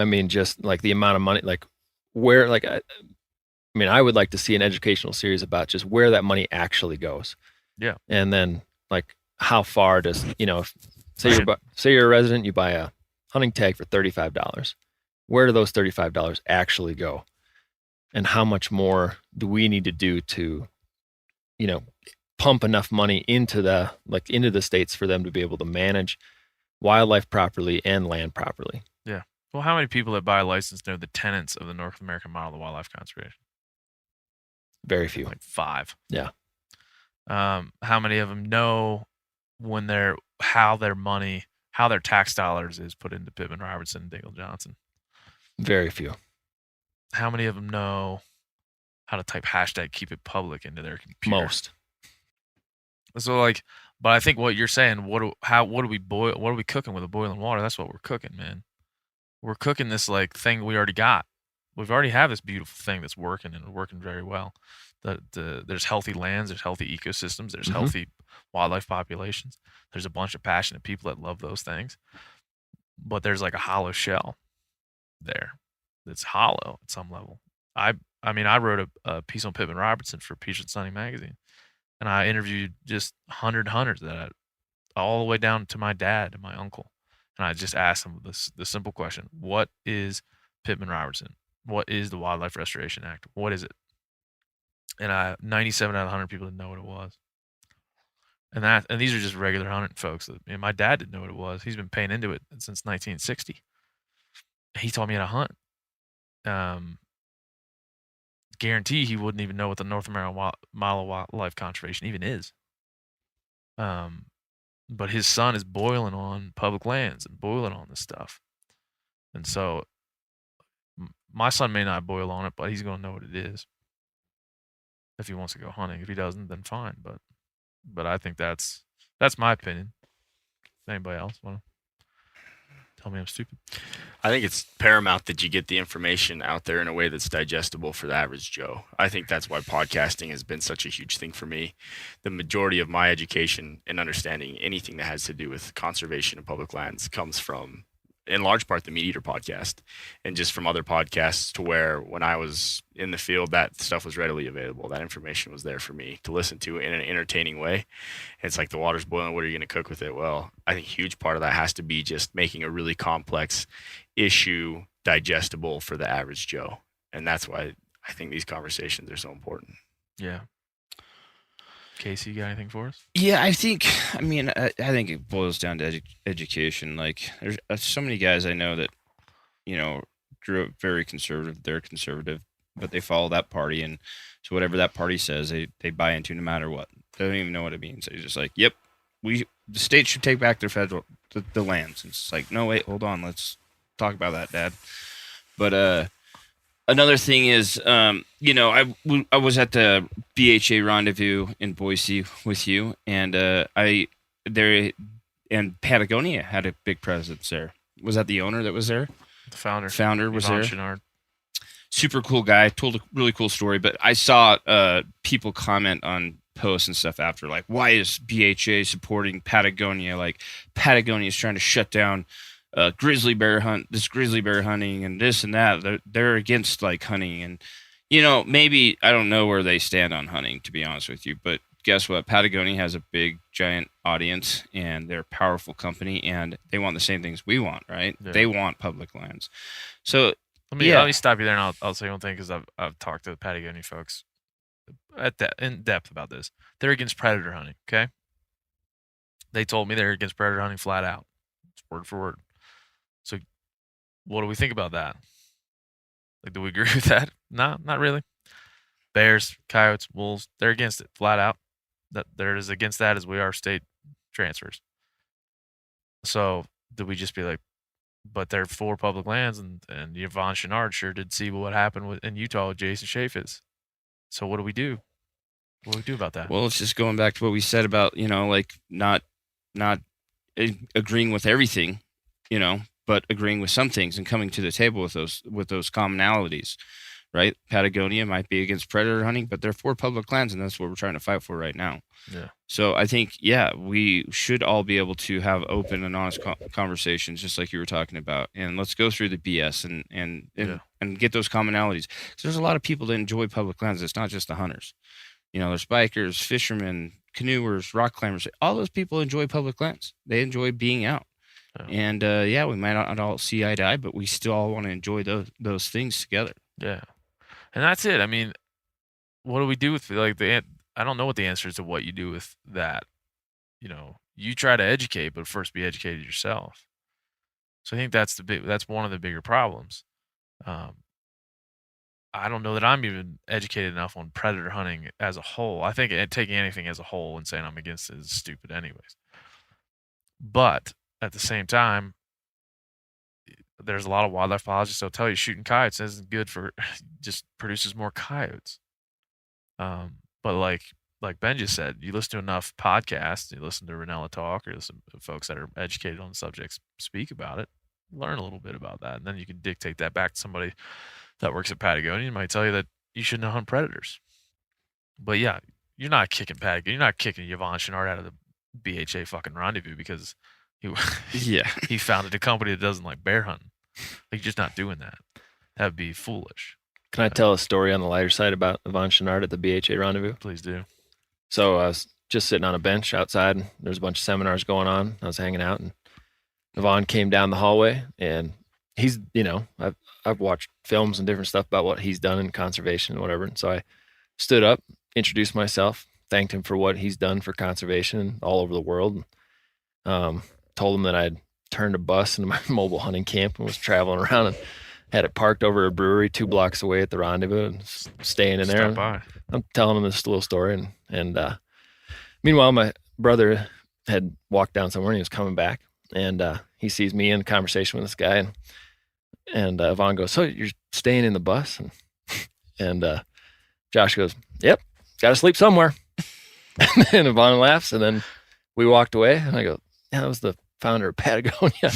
mean, just like the amount of money, like where, like, I would like to see an educational series about just where that money actually goes. Yeah. And then, like, how far does, say you're a resident, you buy a hunting tag for $35. Where do those $35 actually go? And how much more do we need to do to, pump enough money into the states for them to be able to manage wildlife properly and land properly. Yeah. Well, how many people that buy a license know the tenets of the North American model of wildlife conservation? Very few. Like 5. Yeah. How many of them know how their tax dollars is put into Pittman Robertson and Dingell Johnson? Very few. How many of them know how to type hashtag keep it public into their computer? Most. So but I think what you're saying, what do we boil? What are we cooking with a boiling water? That's what we're cooking, man. We're cooking this thing we already got. We've already have this beautiful thing that's working and working very well. There's healthy lands, there's healthy ecosystems, there's healthy wildlife populations. There's a bunch of passionate people that love those things. But there's a hollow shell there that's hollow at some level. I wrote a piece on Pittman Robertson for Peach and Sunny magazine, and I interviewed just 100 hunters all the way down to my dad and my uncle, and I just asked them the simple question: what is Pittman Robertson? What is the Wildlife Restoration Act? What is it? And 97 out of 100 people didn't know what it was. And these are just regular hunting folks. My dad didn't know what it was. He's been paying into it since 1960. He taught me how to hunt. Guarantee he wouldn't even know what the North American model of wildlife conservation even is. But his son is boiling on public lands and boiling on this stuff. And so my son may not boil on it, but he's going to know what it is if he wants to go hunting. If he doesn't, then fine. But I think that's my opinion. Anybody else want to tell me I'm stupid? I think it's paramount that you get the information out there in a way that's digestible for the average Joe. I think that's why podcasting has been such a huge thing for me. The majority of my education and understanding anything that has to do with conservation of public lands comes from, in large part, the Meat Eater podcast, and just from other podcasts, to where when I was in the field, that stuff was readily available. That information was there for me to listen to in an entertaining way. It's like the water's boiling. What are you going to cook with it? Well, I think a huge part of that has to be just making a really complex issue digestible for the average Joe. And that's why I think these conversations are so important. Yeah. Casey, you got anything for us? Yeah, I think it boils down to education. There's so many guys I know that, grew up very conservative. They're conservative, but they follow that party. And so whatever that party says, they buy into no matter what. They don't even know what it means. They're just like, yep, the state should take back their the lands. And it's like, no, wait, hold on. Let's talk about that, Dad. But, another thing is, I was at the BHA rendezvous in Boise with you, and Patagonia had a big presence there. Was that the owner that was there? The founder. Founder was there. Chenard. Super cool guy. Told a really cool story. But I saw people comment on posts and stuff after, why is BHA supporting Patagonia? Patagonia is trying to shut down grizzly bear hunting and this and that. They're against hunting, and maybe I don't know where they stand on hunting, to be honest with you, but guess what? Patagonia has a big giant audience, and they're a powerful company, and they want the same things we want, right? Yeah. They want public lands. So let me stop you there, and I'll say one thing, because I've talked to the Patagonia folks in depth about this. They're against predator hunting. Okay, they told me they're against predator hunting flat out. It's word for word. So what do we think about that? Do we agree with that? No, not really. Bears, coyotes, wolves, they're against it flat out. That they're as against that as we are state transfers. So do we just be like, but they're for public lands, and Yvonne Chenard sure did see what happened in Utah with Jason Chaffetz. So what do we do? What do we do about that? Well, it's just going back to what we said about, not agreeing with everything, but agreeing with some things and coming to the table with those commonalities, right? Patagonia might be against predator hunting, but they're for public lands, and that's what we're trying to fight for right now. Yeah. So I think, we should all be able to have open and honest conversations, just like you were talking about, and let's go through the BS and get those commonalities. Because there's a lot of people that enjoy public lands. It's not just the hunters. There's bikers, fishermen, canoers, rock climbers. All those people enjoy public lands. They enjoy being out. Yeah. And we might not all see eye to eye, but we still all want to enjoy those things together. Yeah, and that's it. I mean, what do we do with I don't know what the answer is to what you do with that. you try to educate, but first be educated yourself. So I think that's one of the bigger problems. I don't know that I'm even educated enough on predator hunting as a whole. I think taking anything as a whole and saying I'm against it is stupid anyways. But at the same time, there's a lot of wildlife biologists that'll tell you shooting coyotes isn't good for, just produces more coyotes. But like Ben just said, you listen to enough podcasts, you listen to Ranella talk, or listen to folks that are educated on the subjects speak about it, learn a little bit about that, and then you can dictate that back to somebody that works at Patagonia and might tell you that you shouldn't hunt predators. But yeah, you're not kicking Patagonia. You're not kicking Yvon Chouinard out of the BHA fucking rendezvous because he founded a company that doesn't like bear hunting. Like, you're just not doing that. That'd be foolish. Can I tell a story on the lighter side about Yvon Chouinard at the BHA rendezvous? Please do. So I was just sitting on a bench outside, and there's a bunch of seminars going on. I was hanging out, and Yvon came down the hallway, and he's, I've watched films and different stuff about what he's done in conservation and whatever. And so I stood up, introduced myself, thanked him for what he's done for conservation all over the world. Told him that I'd turned a bus into my mobile hunting camp and was traveling around and had it parked over a brewery 2 blocks away at the rendezvous and staying in there. I'm telling him this little story. And meanwhile, my brother had walked down somewhere and he was coming back, and he sees me in conversation with this guy, and Yvon goes, "So you're staying in the bus?" And Josh goes, "Yep, got to sleep somewhere." And Yvon laughs, and then we walked away, and I go, "Yeah, that was the founder of Patagonia."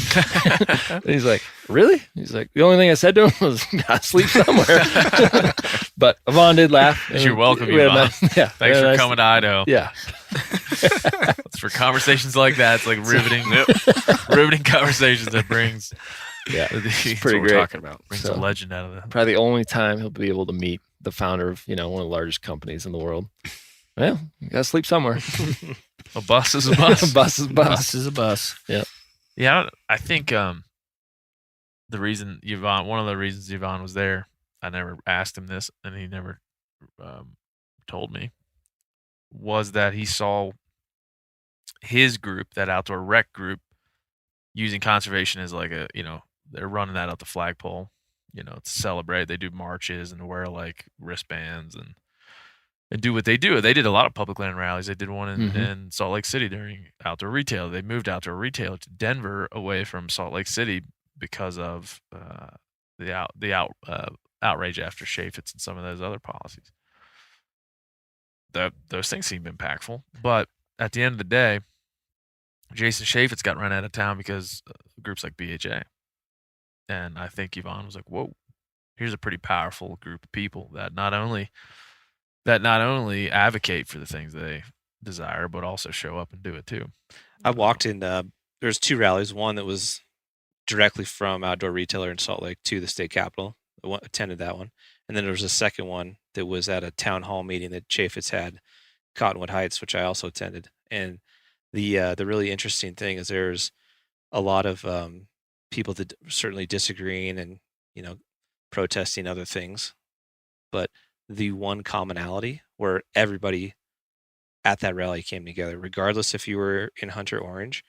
And he's like, "Really?" He's like, "The only thing I said to him was, got to sleep somewhere." But Yvon did laugh. You're welcome, Yvon. Thanks for coming to Idaho. Yeah. It's for conversations like that. It's like riveting conversations that brings. Yeah, it's pretty great. Talking about brings a legend out of that. Probably the only time he'll be able to meet the founder of one of the largest companies in the world. Well, you gotta sleep somewhere. A bus is a bus. A bus is a bus. Bus is a bus. Yeah. Yeah, I think one of the reasons Yvon was there, I never asked him this, and he never told me, was that he saw his group, that outdoor rec group, using conservation as like they're running that out the flagpole, to celebrate. They do marches and wear like wristbands and do what they do. They did a lot of public land rallies. They did one in Salt Lake City during outdoor retail. They moved outdoor retail to Denver away from Salt Lake City because of the outrage after Chaffetz and some of those other policies. Those things seem impactful, but at the end of the day, Jason Chaffetz got run out of town because groups like BHA. And I think Yvon was like, whoa, here's a pretty powerful group of people that not only advocate for the things they desire, but also show up and do it too. I walked in, there's 2 rallies, one that was directly from Outdoor Retailer in Salt Lake to the state capitol. I attended that one. And then there was a second one that was at a town hall meeting that Chaffetz had, Cottonwood Heights, which I also attended. And the really interesting thing is there's a lot of people that certainly disagreeing and protesting other things, but the one commonality where everybody at that rally came together, regardless if you were in Hunter Orange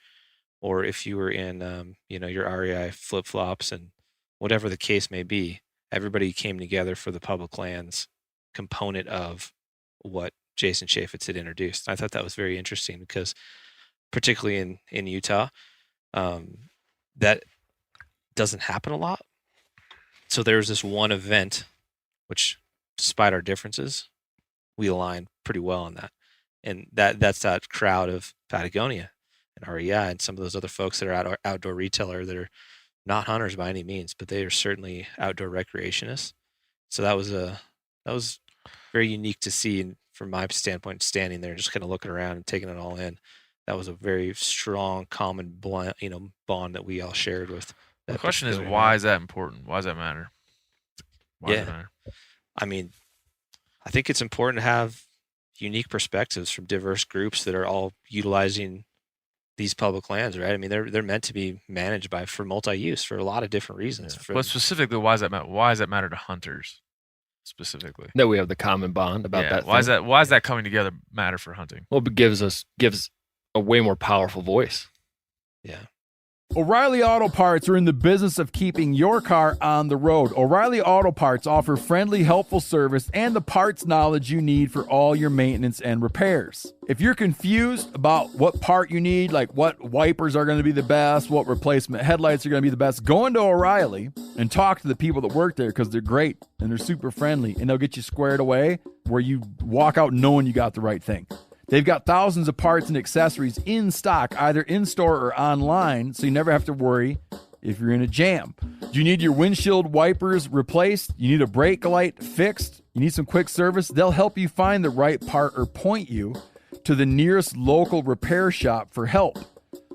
or if you were in your REI flip flops and whatever the case may be, everybody came together for the public lands component of what Jason Chaffetz had introduced. I thought that was very interesting because, particularly in Utah, that doesn't happen a lot. So there was this one event, which, despite our differences, we align pretty well on that. And that's that crowd of Patagonia and REI and some of those other folks that are outdoor retailer that are not hunters by any means, but they are certainly outdoor recreationists. So that was very unique to see. And from my standpoint, standing there, just kind of looking around and taking it all in, that was a very strong, common bond that we all shared with. The question is, why is that important? Why does that matter? Why does it matter? I mean, I think it's important to have unique perspectives from diverse groups that are all utilizing these public lands, right? I mean, they're meant to be managed for multi-use for a lot of different reasons. Yeah. But specifically, why does that matter? Why does that matter to hunters specifically? That we have the common bond about that. Why does that coming together matter for hunting? Well, it gives a way more powerful voice. Yeah. O'Reilly Auto Parts are in the business of keeping your car on the road. O'Reilly Auto Parts offer friendly, helpful service and the parts knowledge you need for all your maintenance and repairs. If you're confused about what part you need, like what wipers are going to be the best, what replacement headlights are going to be the best, go into O'Reilly and talk to the people that work there because they're great and they're super friendly and they'll get you squared away where you walk out knowing you got the right thing. They've got thousands of parts and accessories in stock, either in-store or online, so you never have to worry if you're in a jam. Do you need your windshield wipers replaced? You need a brake light fixed? You need some quick service? They'll help you find the right part or point you to the nearest local repair shop for help.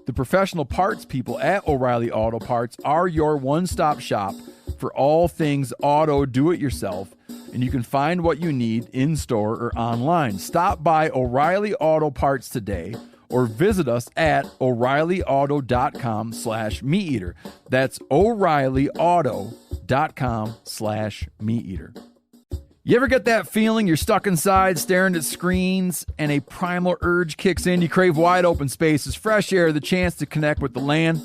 The professional parts people at O'Reilly Auto Parts are your one-stop shop for all things auto do-it-yourself, and you can find what you need in-store or online. Stop by O'Reilly Auto Parts today or visit us at O'ReillyAuto.com/MeatEater. That's O'ReillyAuto.com/MeatEater. You ever get that feeling you're stuck inside staring at screens and a primal urge kicks in? You crave wide open spaces, fresh air, the chance to connect with the land.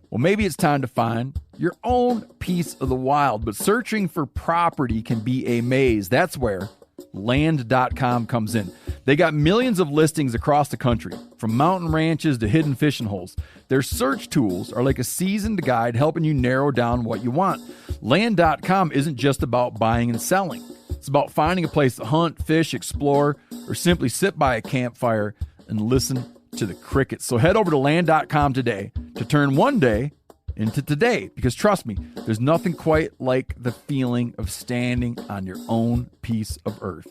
Well, maybe it's time to find your own piece of the wild, but searching for property can be a maze. That's where land.com comes in. They got millions of listings across the country, from mountain ranches to hidden fishing holes. Their search tools are like a seasoned guide helping you narrow down what you want. Land.com isn't just about buying and selling. It's about finding a place to hunt, fish, explore, or simply sit by a campfire and listen to the crickets. So head over to land.com today to turn one day into today, because trust me, there's nothing quite like the feeling of standing on your own piece of earth.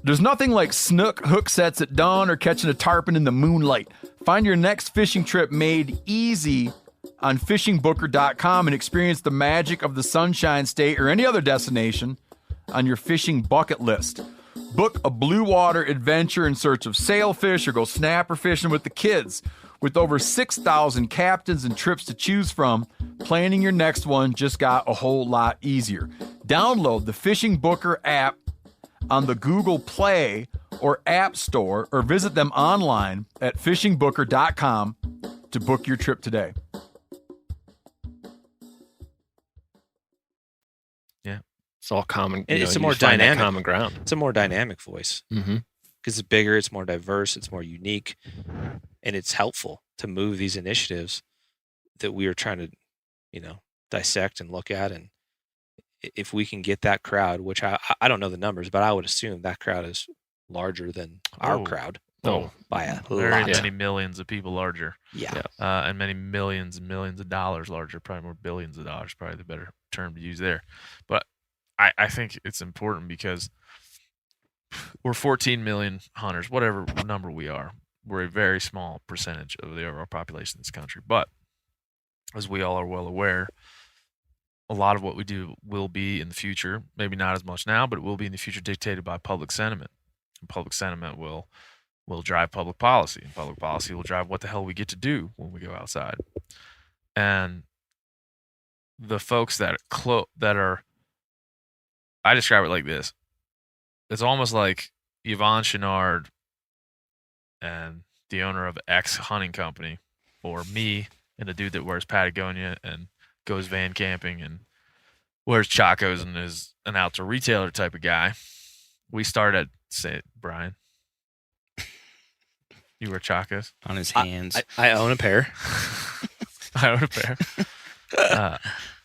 There's nothing like snook hook sets at dawn or catching a tarpon in the moonlight. Find your next fishing trip made easy on fishingbooker.com and experience the magic of the Sunshine State or any other destination on your fishing bucket list. Book a blue water adventure in search of sailfish or go snapper fishing with the kids. With over 6,000 captains and trips to choose from, planning your next one just got a whole lot easier. Download the Fishing Booker app on the Google Play or App Store or visit them online at fishingbooker.com to book your trip today. Yeah, it's all common. It's a more dynamic common ground. It's a more dynamic voice because it's bigger, it's more diverse, it's more unique, and it's helpful to move these initiatives that we are trying to, dissect and look at. And if we can get that crowd, which I don't know the numbers, but I would assume that crowd is larger than our crowd. By a lot. Many millions of people larger. Yeah. And many millions and millions of dollars larger, probably more billions of dollars, probably the better term to use there. But I think it's important because we're 14 million hunters, whatever number we are. We're a very small percentage of the overall population in this country. But as we all are well aware, a lot of what we do will be in the future, maybe not as much now, but it will be in the future dictated by public sentiment. And public sentiment will drive public policy. And public policy will drive what the hell we get to do when we go outside. And the folks that are, I describe it like this. It's almost like Yvon Chouinard and the owner of X hunting company, or me and the dude that wears Patagonia and goes van camping and wears Chacos and is an outdoor retailer type of guy. We start at, say, Brian, you wear Chacos? On his hands. I own a pair. I own a pair.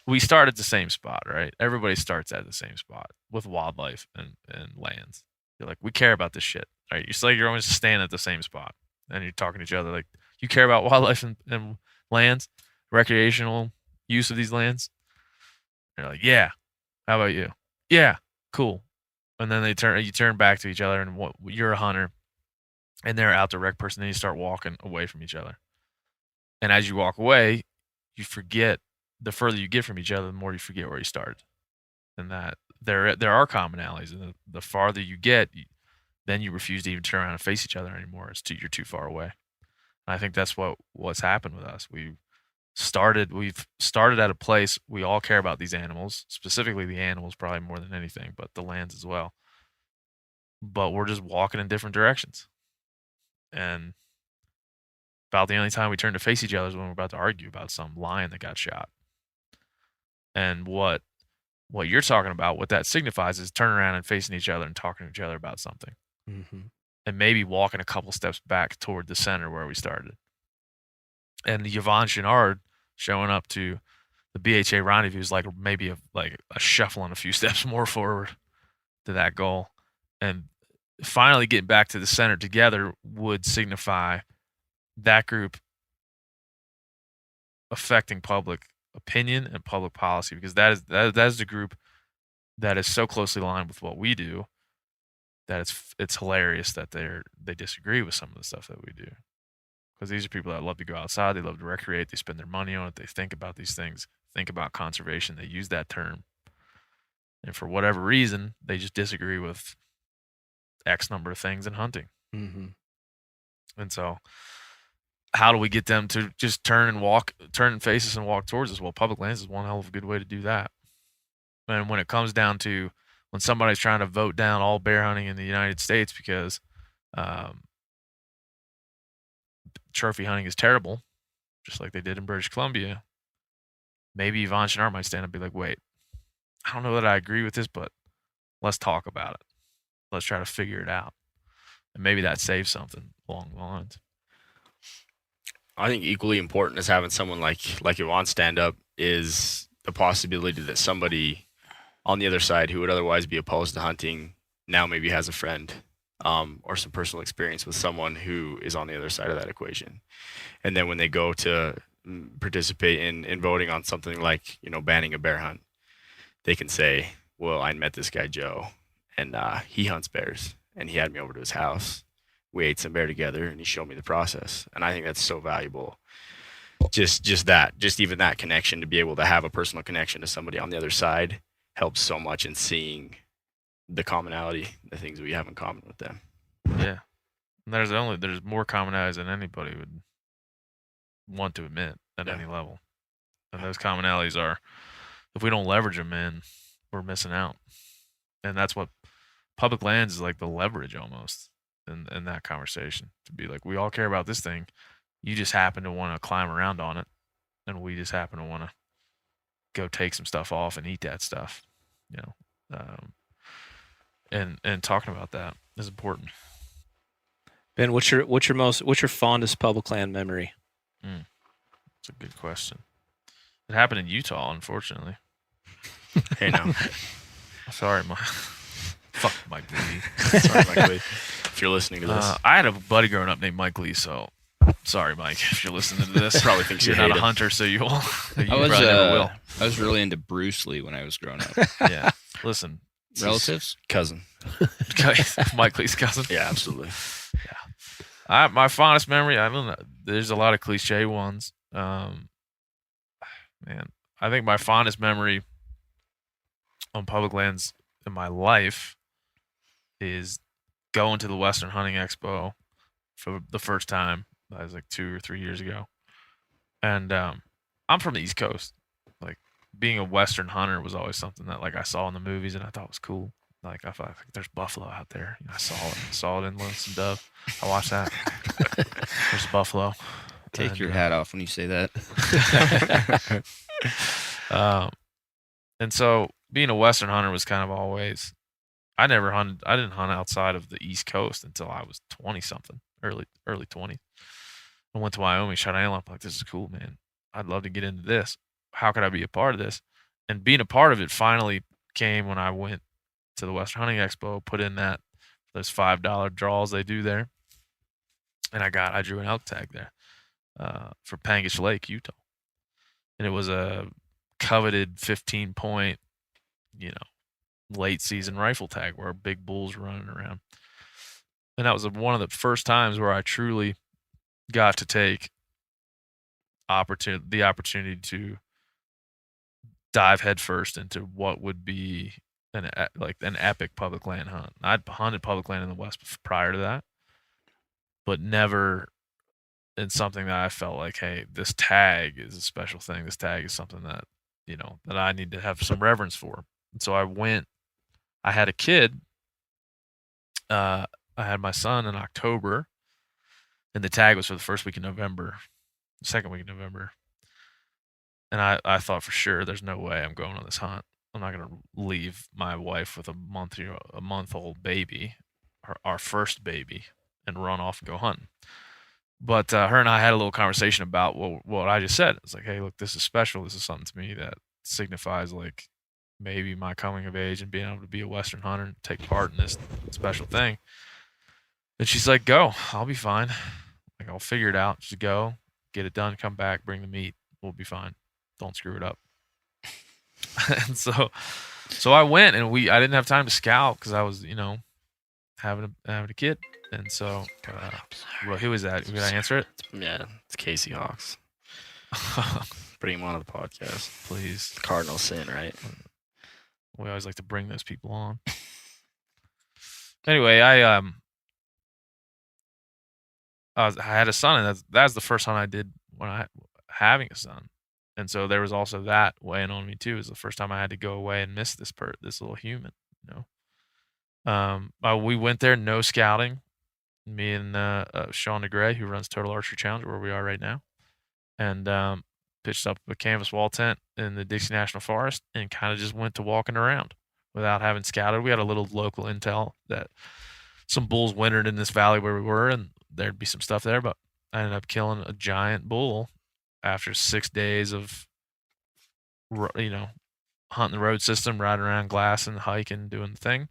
We start at the same spot, right? Everybody starts at the same spot with wildlife and lands. You're like, we care about this shit, right? It's like you're always standing at the same spot and you're talking to each other like, you care about wildlife and lands, recreational use of these lands? And you're like, yeah. How about you? Yeah, cool. And then you turn back to each other and you're a hunter and they're an outdoor rec person. Then you start walking away from each other. And as you walk away, you forget. The further you get from each other, the more you forget where you started. And that there are commonalities. And the farther you get, then you refuse to even turn around and face each other anymore. You're too far away. And I think that's what's happened with us. We've started at a place we all care about these animals, specifically the animals probably more than anything, but the lands as well. But we're just walking in different directions. And About the only time we turn to face each other is when we're about to argue about some lion that got shot. And what you're talking about, what that signifies is turning around and facing each other and talking to each other about something. Mm-hmm. And maybe walking a couple steps back toward the center where we started. And Yvon Chouinard showing up to the BHA rendezvous is like maybe a shuffling a few steps more forward to that goal. And finally getting back to the center together would signify that group affecting public opinion and public policy, because that is the group that is so closely aligned with what we do that it's hilarious that they disagree with some of the stuff that we do. Because these are people that love to go outside, they love to recreate, they spend their money on it, they think about these things, think about conservation, they use that term. And for whatever reason, they just disagree with X number of things in hunting. Mm-hmm. And so how do we get them to just turn and face us and walk towards us? Well, public lands is one hell of a good way to do that. And when it comes down to when somebody's trying to vote down all bear hunting in the United States because trophy hunting is terrible, just like they did in British Columbia, maybe Yvon Chouinard might stand up and be like, wait, I don't know that I agree with this, but let's talk about it. Let's try to figure it out. And maybe that saves something along the lines. I think equally important as having someone like Yvon stand up is the possibility that somebody on the other side who would otherwise be opposed to hunting now maybe has a friend or some personal experience with someone who is on the other side of that equation. And then when they go to participate in voting on something like, banning a bear hunt, they can say, well, I met this guy, Joe, and he hunts bears, and he had me over to his house. We ate some bear together, and he showed me the process. And I think that's so valuable. Just even that connection, to be able to have a personal connection to somebody on the other side helps so much in seeing the commonality, the things we have in common with them. Yeah. And there's more commonalities than anybody would want to admit at any level. And those commonalities are, if we don't leverage them in, we're missing out. And that's what public lands is like, the leverage almost in that conversation, to be like, we all care about this thing. You just happen to want to climb around on it, and we just happen to want to go take some stuff off and eat that stuff, and talking about that is important. Ben, what's your fondest public land memory? That's a good question. It happened in Utah, unfortunately. Hey, now. Sorry, Mike. Fuck Mike Lee. Sorry, Mike Lee. If you're listening to this. I had a buddy growing up named Mike Lee, so sorry, Mike, if you're listening to this. Probably thinks you're not a hunter, so you won't. Probably never will. I was really into Bruce Lee when I was growing up. Yeah. Listen. Relatives? Cousin. Mike Lee's cousin? Yeah, absolutely. Yeah. My fondest memory, I don't know. There's a lot of cliche ones. Man, I think my fondest memory on public lands in my life is going to the Western Hunting Expo for the first time. That was like 2 or 3 years ago. And I'm from the East Coast. Like, being a Western hunter was always something that I saw in the movies and I thought was cool. Like, I thought, there's buffalo out there. I saw it in Lonesome Dove. I watched that. There's a buffalo. Take your hat off when you say that. And so being a Western hunter was kind of always, I didn't hunt outside of the East Coast until I was 20 something, early 20s. I went to Wyoming, shot antelope. I'm like, this is cool, man. I'd love to get into this. How could I be a part of this? And being a part of it finally came when I went to the Western Hunting Expo, put in those $5 draws they do there. And I drew an elk tag there for Pangish Lake, Utah. And it was a coveted 15-point, late season rifle tag where big bulls were running around. And that was one of the first times where I truly got to take the opportunity to dive headfirst into what would be an epic public land hunt. I'd hunted public land in the West prior to that, but never in something that I felt like, hey, this tag is a special thing. This tag is something that, that I need to have some reverence for. And so I had a kid. I had my son in October. and the tag was for the first week in November, the second week in November. And I thought for sure, there's no way I'm going on this hunt. I'm not going to leave my wife with a month-old baby, our first baby, and run off and go hunting. But her and I had a little conversation about what I just said. It's like, hey, look, this is special. This is something to me that signifies like maybe my coming of age and being able to be a Western hunter and take part in this special thing. And she's like, go, I'll be fine. Like, I'll figure it out. Just go, get it done, come back, bring the meat. We'll be fine. Don't screw it up. And so I went, and I didn't have time to scout because I was, having a kid. And so, well, who is that? Can I answer it? Yeah, it's Casey Hawks. Bring him on to the podcast, please. Cardinal sin, right? We always like to bring those people on. Anyway, I had a son, and that's the first hunt I did when having a son. And so there was also that weighing on me too. It was the first time I had to go away and miss this little human, we went there, no scouting. Me and Sean DeGray, who runs Total Archery Challenge, where we are right now, and pitched up a canvas wall tent in the Dixie National Forest and kind of just went to walking around without having scouted. We had a little local intel that some bulls wintered in this valley where we were, and there'd be some stuff there, but I ended up killing a giant bull after 6 days of, hunting the road system, riding around, glassing, hiking, doing the thing.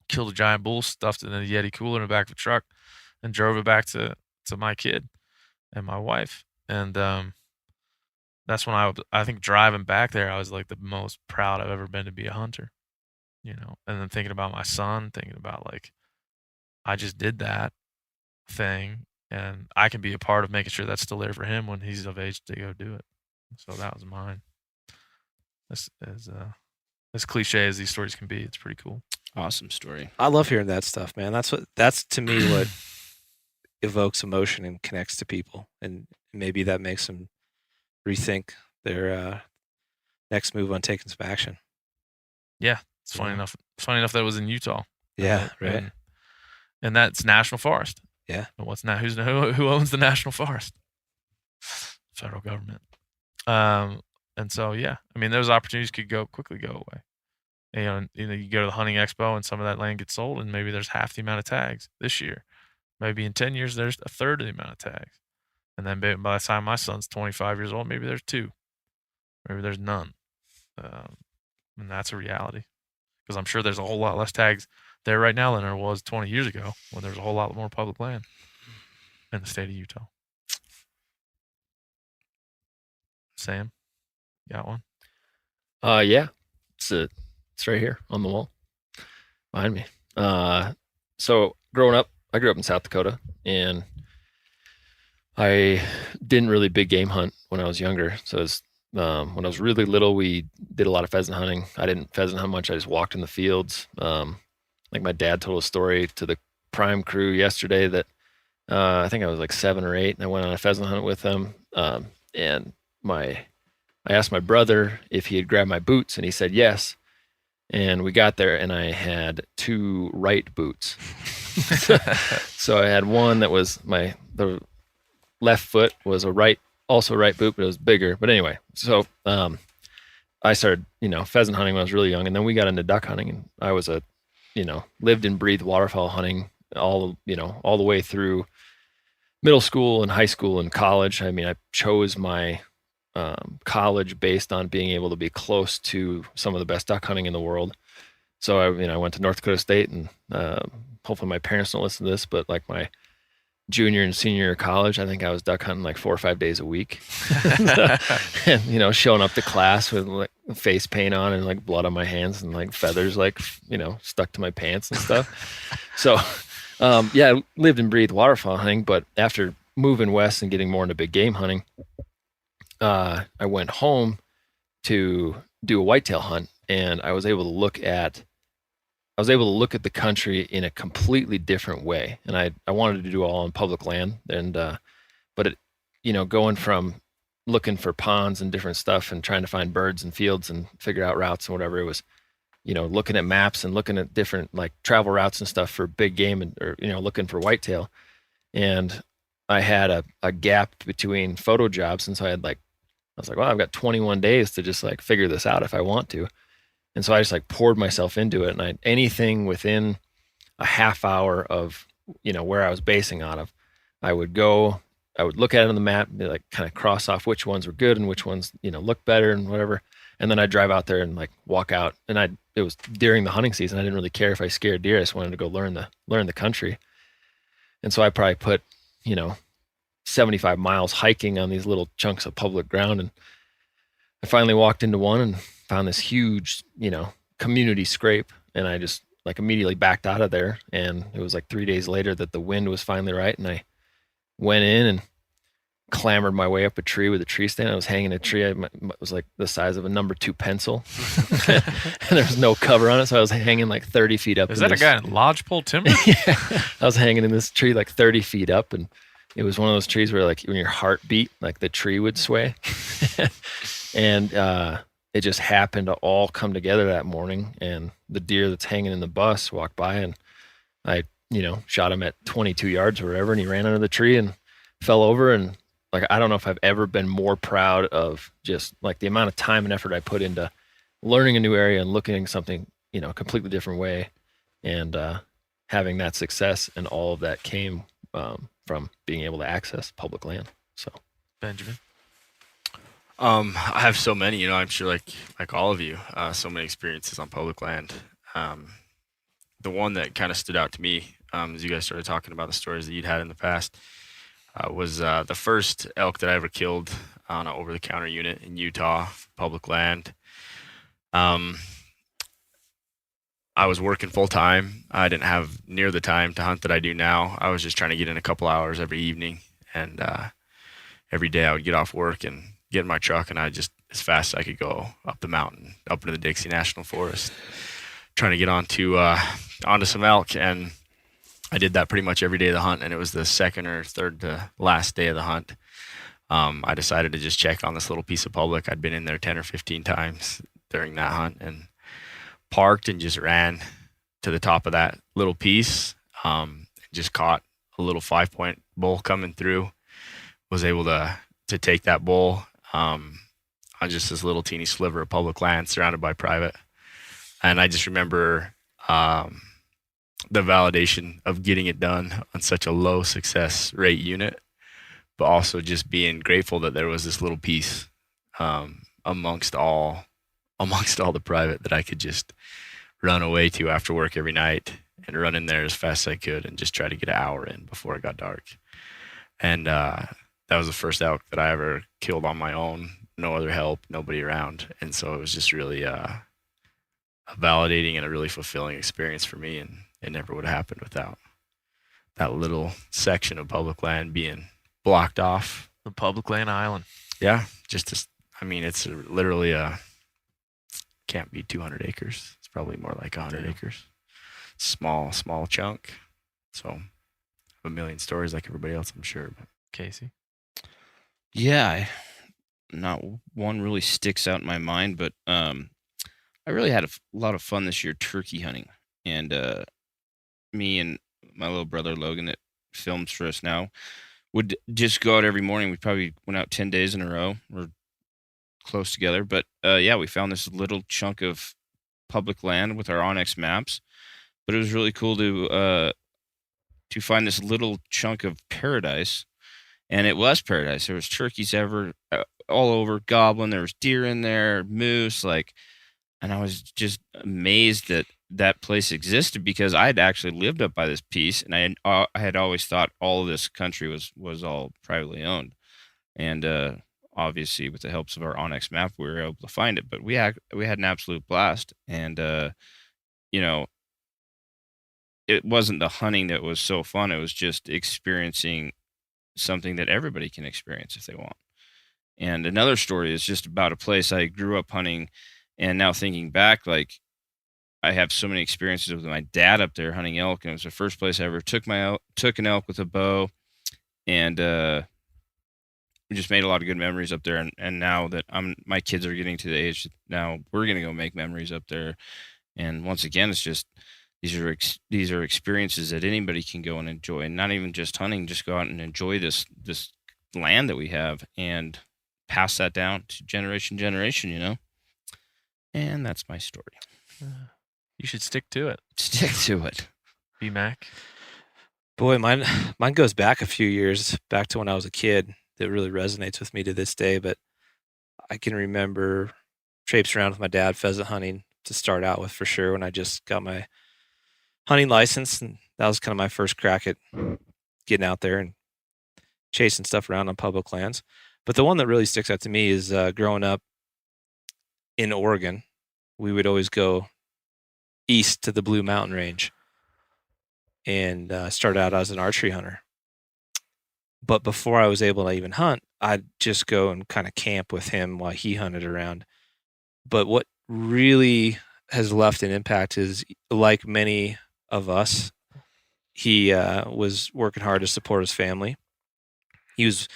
Killed a giant bull, stuffed it in a Yeti cooler in the back of a truck, and drove it back to my kid and my wife. And that's when I think driving back there, I was like the most proud I've ever been to be a hunter, And then thinking about my son, thinking about like, I just did that thing, and I can be a part of making sure that's still there for him when he's of age to go do it. So that was mine. This is as cliche as these stories can be. It's pretty cool. Awesome story. I love hearing that stuff, man. That's to me what evokes emotion and connects to people, and maybe that makes them rethink their next move on taking some action. Yeah, it's funny enough. Funny enough that it was in Utah. Yeah, right. And that's national forest. Yeah. And who owns the national forest? Federal government. And so yeah, I mean, those opportunities could quickly go away. And, you go to the hunting expo and some of that land gets sold, and maybe there's half the amount of tags this year. Maybe in 10 years, there's a third of the amount of tags. And then by the time my son's 25 years old, maybe there's 2. Maybe there's none. And that's a reality. Because I'm sure there's a whole lot less tags there right now than there was 20 years ago when there's a whole lot more public land in the state of Utah. Sam, got one? Yeah. It's right here on the wall behind me. So growing up, I grew up in South Dakota, and I didn't really big game hunt when I was younger. So when I was really little, we did a lot of pheasant hunting. I didn't pheasant hunt much. I just walked in the fields. Like my dad told a story to the Prime crew yesterday that I think I was like 7 or 8, and I went on a pheasant hunt with them. And I asked my brother if he had grabbed my boots, and he said yes. And we got there, and I had 2 right boots. So I had one that was the left foot was also a right boot, but it was bigger. But anyway, so I started, pheasant hunting when I was really young, and then we got into duck hunting, and I was lived and breathed waterfowl hunting all the way through middle school and high school and college. I mean, I chose my college based on being able to be close to some of the best duck hunting in the world. So I went to North Dakota State, and hopefully my parents don't listen to this, but like my junior and senior year of college, I think I was duck hunting like 4 or 5 days a week. And showing up to class with like face paint on and like blood on my hands and like feathers like stuck to my pants and stuff. So I lived and breathed waterfowl hunting, but after moving west and getting more into big game hunting, I went home to do a whitetail hunt, and I was able to look at the country in a completely different way. And I wanted to do all on public land, and but it, going from looking for ponds and different stuff and trying to find birds and fields and figure out routes and whatever, it was looking at maps and looking at different like travel routes and stuff for big game or looking for whitetail. And I had a gap between photo jobs. And so I was like, well, I've got 21 days to just like figure this out if I want to. And so I just like poured myself into it. And anything within a half hour of, where I was basing out of, I would look at it on the map, and like kind of cross off which ones were good and which ones, look better and whatever. And then I'd drive out there and like walk out. And it was during the hunting season. I didn't really care if I scared deer. I just wanted to go learn the country. And so I probably put, 75 miles hiking on these little chunks of public ground. And I finally walked into one and found this huge, community scrape. And I just like immediately backed out of there. And it was like 3 days later that the wind was finally right. And I went in and clambered my way up a tree with a tree stand. I was hanging a tree. It was like the size of a number 2 pencil. And there was no cover on it. So I was hanging like 30 feet up. Is that a guy in lodgepole timber? Yeah. I was hanging in this tree like 30 feet up. And it was one of those trees where like when your heart beat, like the tree would sway. And it just happened to all come together that morning. And the deer that's hanging in the bus walked by, and I, shot him at 22 yards or whatever. And he ran under the tree and fell over. And like, I don't know if I've ever been more proud of just like the amount of time and effort I put into learning a new area and looking at something, a completely different way, and having that success. And all of that came from being able to access public land. So, Benjamin. I have so many, I'm sure like all of you, so many experiences on public land. The one that kind of stood out to me, as you guys started talking about the stories that you'd had in the past, was the first elk that I ever killed on an over-the-counter unit in Utah, public land. I was working full-time. I didn't have near the time to hunt that I do now. I was just trying to get in a couple hours every evening, and every day I would get off work and get in my truck, and I just, as fast as I could go, up the mountain, up into the Dixie National Forest, trying to get onto some elk. And I did that pretty much every day of the hunt, and it was the second or third to last day of the hunt. I decided to just check on this little piece of public. I'd been in there 10 or 15 times during that hunt, and parked and just ran to the top of that little piece. Just caught a little 5-point bull coming through. Was able to take that bull on just this little teeny sliver of public land surrounded by private. And I just remember the validation of getting it done on such a low success rate unit, but also just being grateful that there was this little piece amongst all the private that I could just run away to after work every night and run in there as fast as I could and just try to get an hour in before it got dark. And that was the first elk that I ever killed on my own, no other help, nobody around. And so it was just really a validating and a really fulfilling experience for me. And it never would have happened without that little section of public land being blocked off. The public land island. Yeah. It's literally can't be 200 acres. It's probably more like 100 acres. Small chunk. So a million stories like everybody else, I'm sure. But Casey? Yeah, not one really sticks out in my mind, but I really had a lot of fun this year turkey hunting. And me and my little brother Logan, that films for us now, would just go out every morning. We probably went out 10 days in a row. We're close together. But we found this little chunk of public land with our Onyx maps. But it was really cool to find this little chunk of paradise. And it was paradise. There was turkeys all over, gobbling. There was deer in there, moose, and I was just amazed that that place existed, because I had actually lived up by this piece, and I had always thought all of this country was all privately owned. And obviously, with the helps of our Onyx map, we were able to find it. But we had an absolute blast, and it wasn't the hunting that was so fun. It was just experiencing something that everybody can experience if they want. And another story is just about a place I grew up hunting, and now thinking back, I have so many experiences with my dad up there hunting elk, and it was the first place I ever took an elk with a bow, and we just made a lot of good memories up there. And now that my kids are getting to the age that now we're gonna go make memories up there, and once again, it's just these are experiences that anybody can go and enjoy, and not even just hunting. Just go out and enjoy this land that we have, and pass that down to generation. And that's my story. You should stick to it. Stick to it. B-Mac. Boy, mine goes back a few years, back to when I was a kid. That really resonates with me to this day. But I can remember traipsing around with my dad pheasant hunting to start out with, for sure, when I just got my hunting license, and that was kind of my first crack at getting out there and chasing stuff around on public lands. But the one that really sticks out to me is growing up in Oregon. We would always go east to the Blue Mountain Range and start out as an archery hunter. But before I was able to even hunt, I'd just go and kind of camp with him while he hunted around. But what really has left an impact is, like many of us, he was working hard to support his family. He was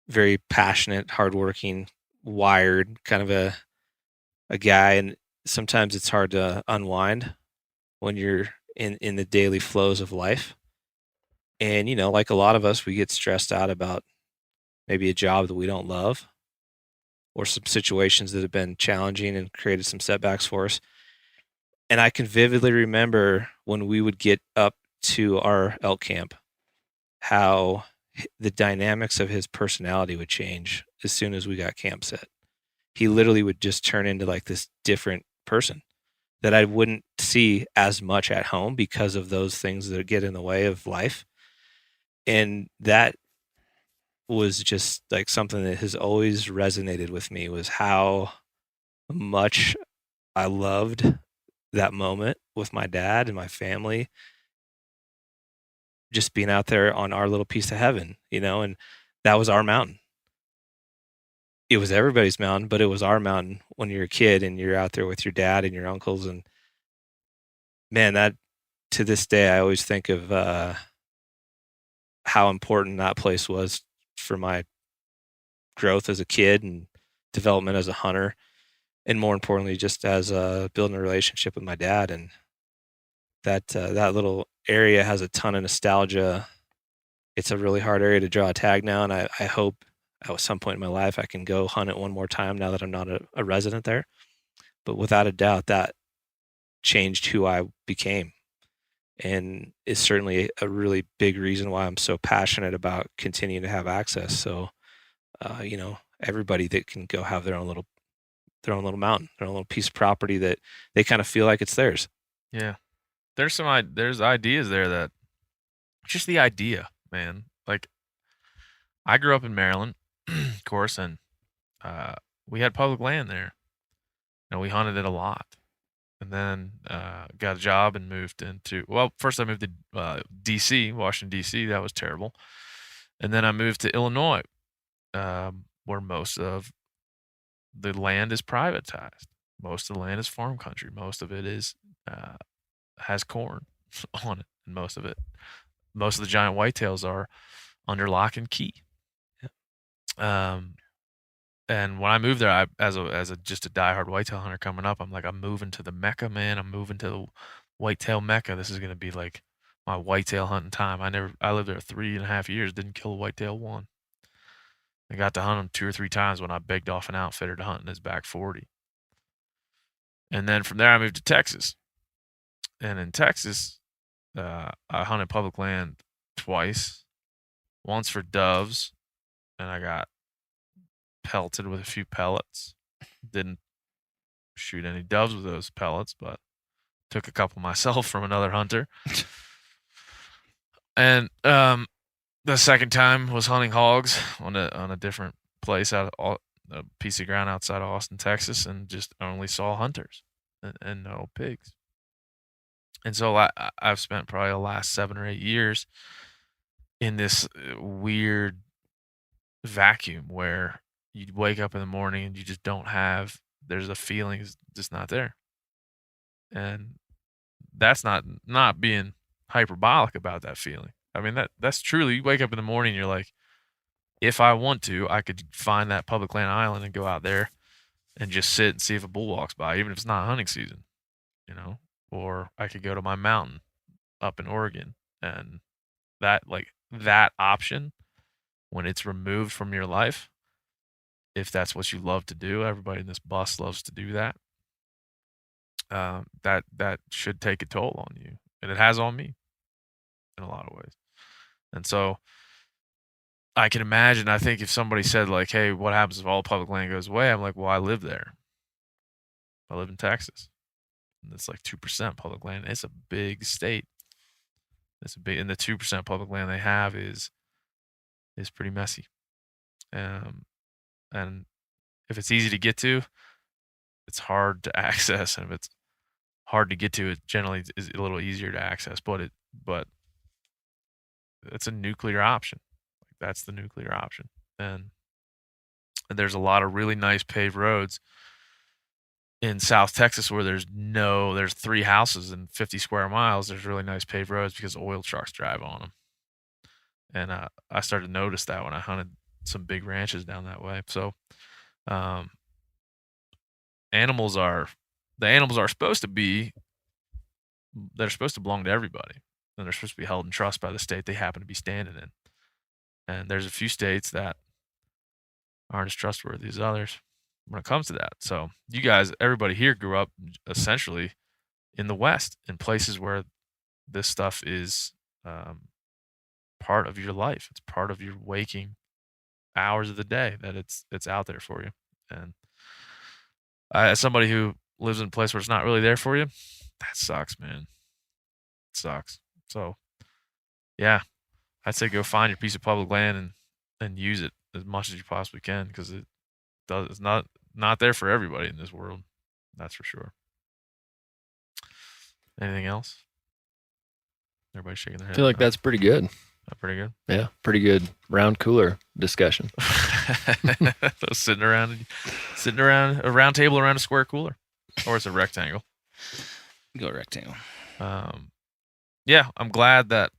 very passionate, hardworking, wired, kind of a guy. And sometimes it's hard to unwind when you're in the daily flows of life. And, like a lot of us, we get stressed out about maybe a job that we don't love, or some situations that have been challenging and created some setbacks for us. And I can vividly remember when we would get up to our elk camp, how the dynamics of his personality would change as soon as we got camp set. He literally would just turn into like this different person that I wouldn't see as much at home because of those things that get in the way of life. And that was just like something that has always resonated with me, was how much I loved that moment with my dad and my family, just being out there on our little piece of heaven, and that was our mountain. It was everybody's mountain, but it was our mountain when you're a kid and you're out there with your dad and your uncles. And man, that, to this day, I always think of how important that place was for my growth as a kid and development as a hunter, and more importantly, just as building a relationship with my dad. And that little area has a ton of nostalgia. It's a really hard area to draw a tag now, and I hope at some point in my life I can go hunt it one more time now that I'm not a resident there. But without a doubt, that changed who I became, and is certainly a really big reason why I'm so passionate about continuing to have access. So, everybody that can go have their own little mountain, their own little piece of property that they kind of feel like it's theirs. Yeah. There's ideas there that, just the idea, man. Like, I grew up in Maryland, of course, and we had public land there. We hunted it a lot. And then got a job and moved into, first I moved to D.C., Washington, D.C. That was terrible. And then I moved to Illinois, where most of the land is privatized. Most of the land is farm country. Most of it is has corn on it. And most of the giant whitetails are under lock and key. Yeah. And when I moved there, as just a diehard whitetail hunter coming up, I'm like, I'm moving to the Mecca, man. I'm moving to the whitetail Mecca. This is gonna be like my whitetail hunting time. I lived there 3.5 years, didn't kill a whitetail one. I got to hunt him 2 or 3 times when I begged off an outfitter to hunt in his back 40. And then from there, I moved to Texas. And in Texas, I hunted public land twice. Once for doves, and I got pelted with a few pellets. Didn't shoot any doves with those pellets, but took a couple myself from another hunter. And the second time was hunting hogs on a different place, a piece of ground outside of Austin, Texas, and just only saw hunters and no pigs. And so I've spent probably the last 7 or 8 years in this weird vacuum where you wake up in the morning and you just there's a feeling is just not there. And that's not being hyperbolic about that feeling. I mean, that's truly, you wake up in the morning and you're like, if I want to, I could find that public land island and go out there and just sit and see if a bull walks by, even if it's not hunting season, or I could go to my mountain up in Oregon. And that option, when it's removed from your life, if that's what you love to do, everybody in this bus loves to do that. That should take a toll on you, and it has on me in a lot of ways. And so I can imagine, I think if somebody said like, hey, what happens if all public land goes away? I'm like, well, I live there. I live in Texas. And it's like 2% public land. It's a big state. And the 2% public land they have is pretty messy. And if it's easy to get to, it's hard to access. And if it's hard to get to, it generally is a little easier to access. But it's a nuclear option. That's the nuclear option. And there's a lot of really nice paved roads in South Texas where there's 3 houses in 50 square miles. There's really nice paved roads because oil trucks drive on them. And I started to notice that when I hunted some big ranches down that way. So animals are supposed to be, they're supposed to belong to everybody. And they're supposed to be held in trust by the state they happen to be standing in. And there's a few states that aren't as trustworthy as others when it comes to that. So you guys, everybody here grew up essentially in the West, in places where this stuff is part of your life. It's part of your waking hours of the day that it's out there for you. And as somebody who lives in a place where it's not really there for you, that sucks, man. It sucks. So yeah, I'd say go find your piece of public land and use it as much as you possibly can, because it's not there for everybody in this world. That's for sure. Anything else? Everybody shaking their head. I feel like that's pretty good. Pretty good. Yeah, pretty good round cooler discussion. sitting around a round table around a square cooler, or it's a rectangle. Go rectangle. Yeah, I'm glad that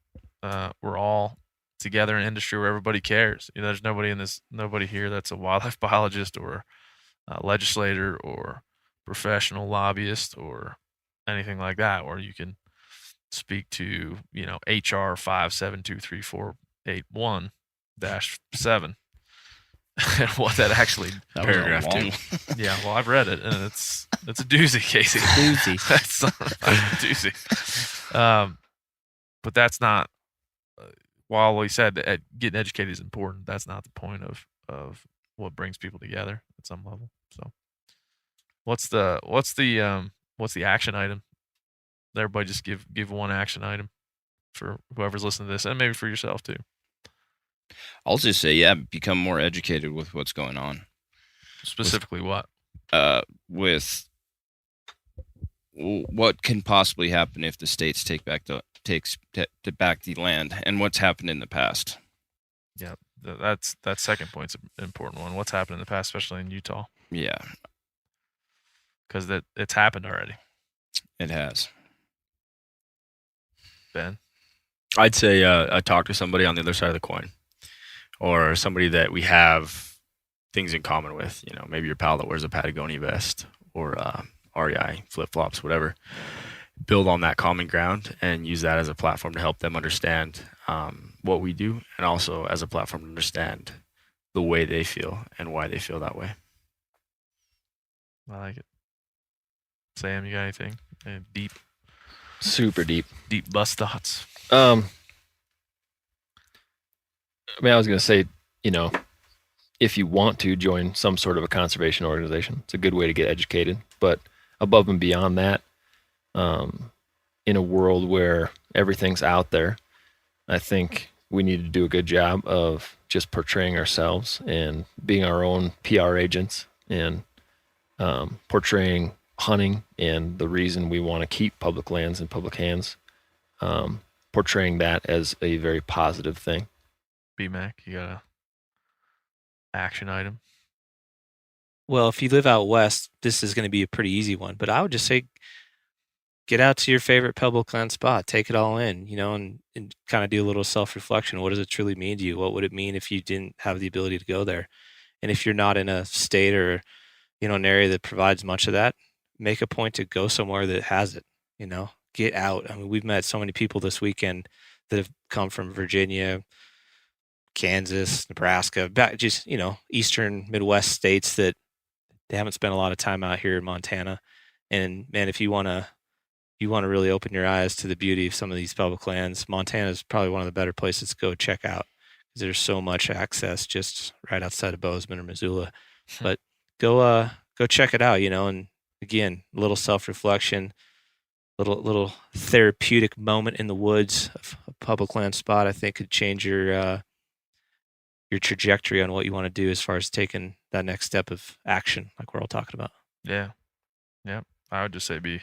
we're all together in an industry where everybody cares. You know, there's nobody here that's a wildlife biologist or a legislator or professional lobbyist or anything like that, where you can speak to, HR 5723481-7 and what that actually Paragraph 2. Yeah, well, I've read it, and it's a doozy, Casey. Doozy. That's not a doozy. But that's not. While we said that getting educated is important, that's not the point of what brings people together at some level. So, what's the action item? Everybody just give one action item for whoever's listening to this, and maybe for yourself too. I'll just say, become more educated with what's going on. Specifically, what? With what can possibly happen if the states take back the land, and what's happened in the past. Yeah, that second point's an important one. What's happened in the past, especially in Utah? Yeah, because it's happened already. It has. Ben? I'd say I talk to somebody on the other side of the coin, or somebody that we have things in common with. Maybe your pal that wears a Patagonia vest or REI flip-flops, whatever. Build on that common ground and use that as a platform to help them understand what we do, and also as a platform to understand the way they feel and why they feel that way. I like it. Sam, you got anything? Deep? Super deep. Deep bus thoughts. I was going to say, if you want to join some sort of a conservation organization, it's a good way to get educated. But above and beyond that, in a world where everything's out there, I think we need to do a good job of just portraying ourselves and being our own PR agents and portraying hunting and the reason we want to keep public lands in public hands, portraying that as a very positive thing. B-Mac, you got a action item? Well, if you live out west, this is going to be a pretty easy one, but I would just say get out to your favorite public land spot, take it all in, and kind of do a little self-reflection. What does it truly mean to you? What would it mean if you didn't have the ability to go there? And if you're not in a state or, an area that provides much of that, make a point to go somewhere that has it. Get out. I mean, we've met so many people this weekend that have come from Virginia, Kansas, Nebraska, just, Eastern Midwest states that they haven't spent a lot of time out here in Montana. And man, if you want to really open your eyes to the beauty of some of these public lands, Montana is probably one of the better places to go check out, because there's so much access just right outside of Bozeman or Missoula. But go check it out, and again, a little self-reflection, little therapeutic moment in the woods of a public land spot, I think could change your trajectory on what you want to do as far as taking that next step of action, like we're all talking about. Yeah. I would just say be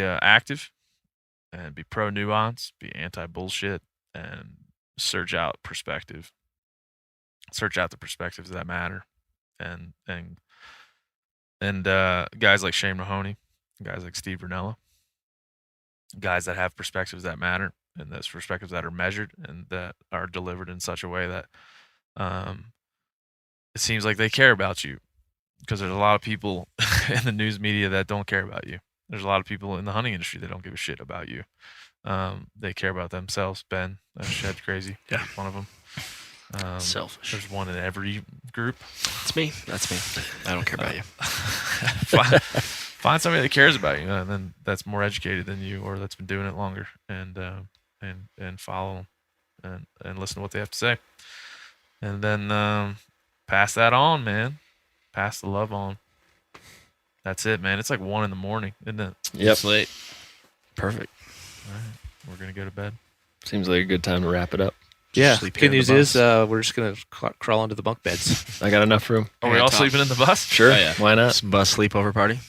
active, and be pro nuance, be anti bullshit, and search out perspective. Search out the perspectives that matter, and guys like Shane Mahoney, guys like Steve Vernella, guys that have perspectives that matter, and those perspectives that are measured and that are delivered in such a way that it seems like they care about you, because there's a lot of people in the news media that don't care about you. There's a lot of people in the hunting industry that don't give a shit about you. They care about themselves. Ben, Shed Crazy, one of them. Selfish. There's one in every group. It's me. That's me. I don't care about you. Find somebody that cares about you, and then that's more educated than you, or that's been doing it longer, and follow them, and listen to what they have to say, and then pass that on, man. Pass the love on. That's it, man. It's like 1 a.m, isn't it? Yep. It's late. Perfect. All right, we're gonna go to bed. Seems like a good time to wrap it up. Yeah. Sleep here Good in the news bus. is we're just gonna crawl into the bunk beds. I got enough room. Are we all sleeping in the bus? Sure. Oh, yeah. Why not? Some bus sleepover party.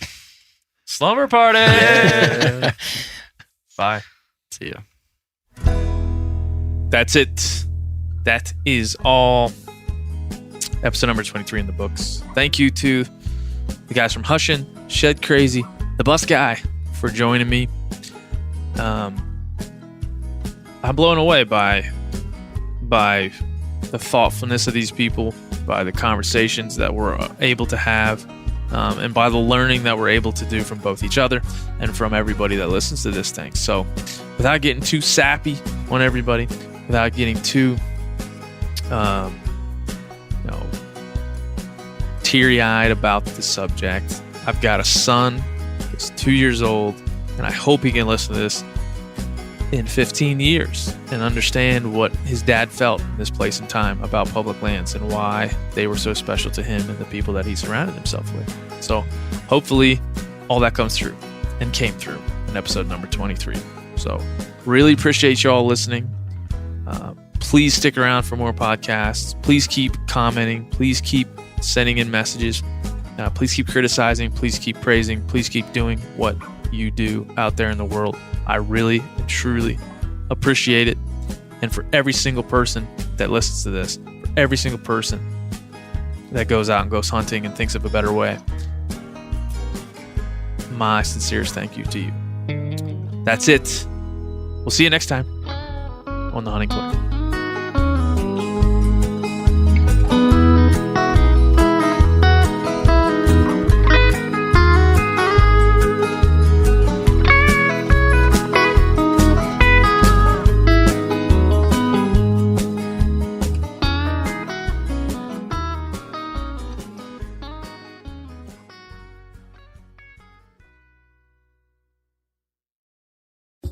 Slumber party. Yeah. Bye. See ya. That's it. That is all. Episode number 23 in the books. Thank you to the guys from Hushin, Shed Crazy, the bus guy, for joining me. I'm blown away by the thoughtfulness of these people, by the conversations that we're able to have, and by the learning that we're able to do from both each other and from everybody that listens to this thing. So without getting too sappy on everybody, without getting too teary-eyed about the subject, I've got a son that's 2 years old, and I hope he can listen to this in 15 years and understand what his dad felt in this place and time about public lands and why they were so special to him and the people that he surrounded himself with. So hopefully all that comes through and came through in episode number 23. So really appreciate you all listening. Please stick around for more podcasts. Please keep commenting. Please keep sending in messages. Please keep criticizing. Please keep praising. Please keep doing what you do out there in the world. I really and truly appreciate it. And for every single person that listens to this, for every single person that goes out and goes hunting and thinks of a better way, my sincerest thank you to you. That's it. We'll see you next time on The Hunting Click.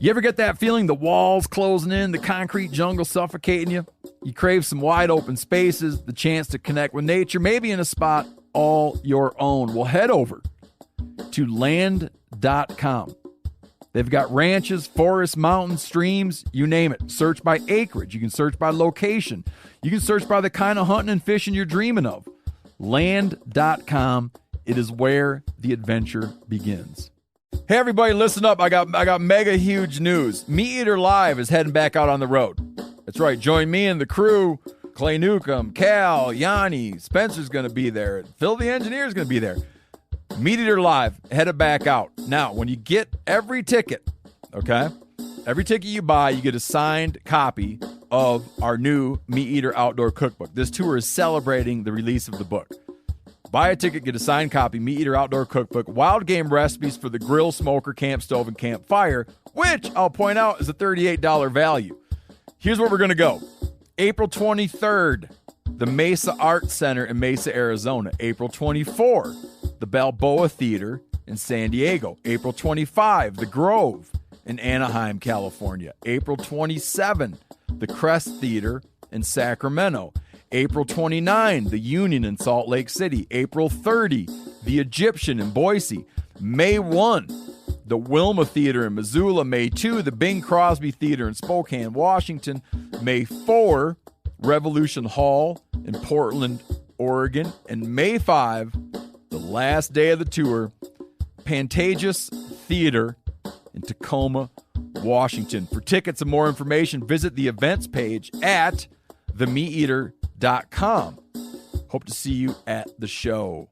You ever get that feeling the walls closing in, the concrete jungle suffocating you? You crave some wide open spaces, the chance to connect with nature, maybe in a spot all your own. Well, head over to land.com. They've got ranches, forests, mountains, streams, you name it. Search by acreage. You can search by location. You can search by the kind of hunting and fishing you're dreaming of. Land.com. It is where the adventure begins. Hey everybody, listen up. I got mega huge news. Meat Eater Live is heading back out on the road. That's right. Join me and the crew. Clay Newcomb, Cal, Yanni, Spencer's going to be there. Phil the engineer's going to be there. Meat Eater Live headed back out. Now, when you get every ticket, okay? Every ticket you buy, you get a signed copy of our new Meat Eater Outdoor Cookbook. This tour is celebrating the release of the book. Buy a ticket, get a signed copy, Meat Eater Outdoor Cookbook, wild game recipes for the grill, smoker, camp stove, and campfire, which I'll point out is a $38 value. Here's where we're going to go. April 23rd, the Mesa Arts Center in Mesa, Arizona. April 24, the Balboa Theater in San Diego. April 25, the Grove in Anaheim, California. April 27, the Crest Theater in Sacramento. April 29, the Union in Salt Lake City. April 30, the Egyptian in Boise. May 1, the Wilma Theater in Missoula. May 2, the Bing Crosby Theater in Spokane, Washington. May 4, Revolution Hall in Portland, Oregon. And May 5, the last day of the tour, Pantages Theater in Tacoma, Washington. For tickets and more information, visit the events page at themeateater.com. Hope to see you at the show.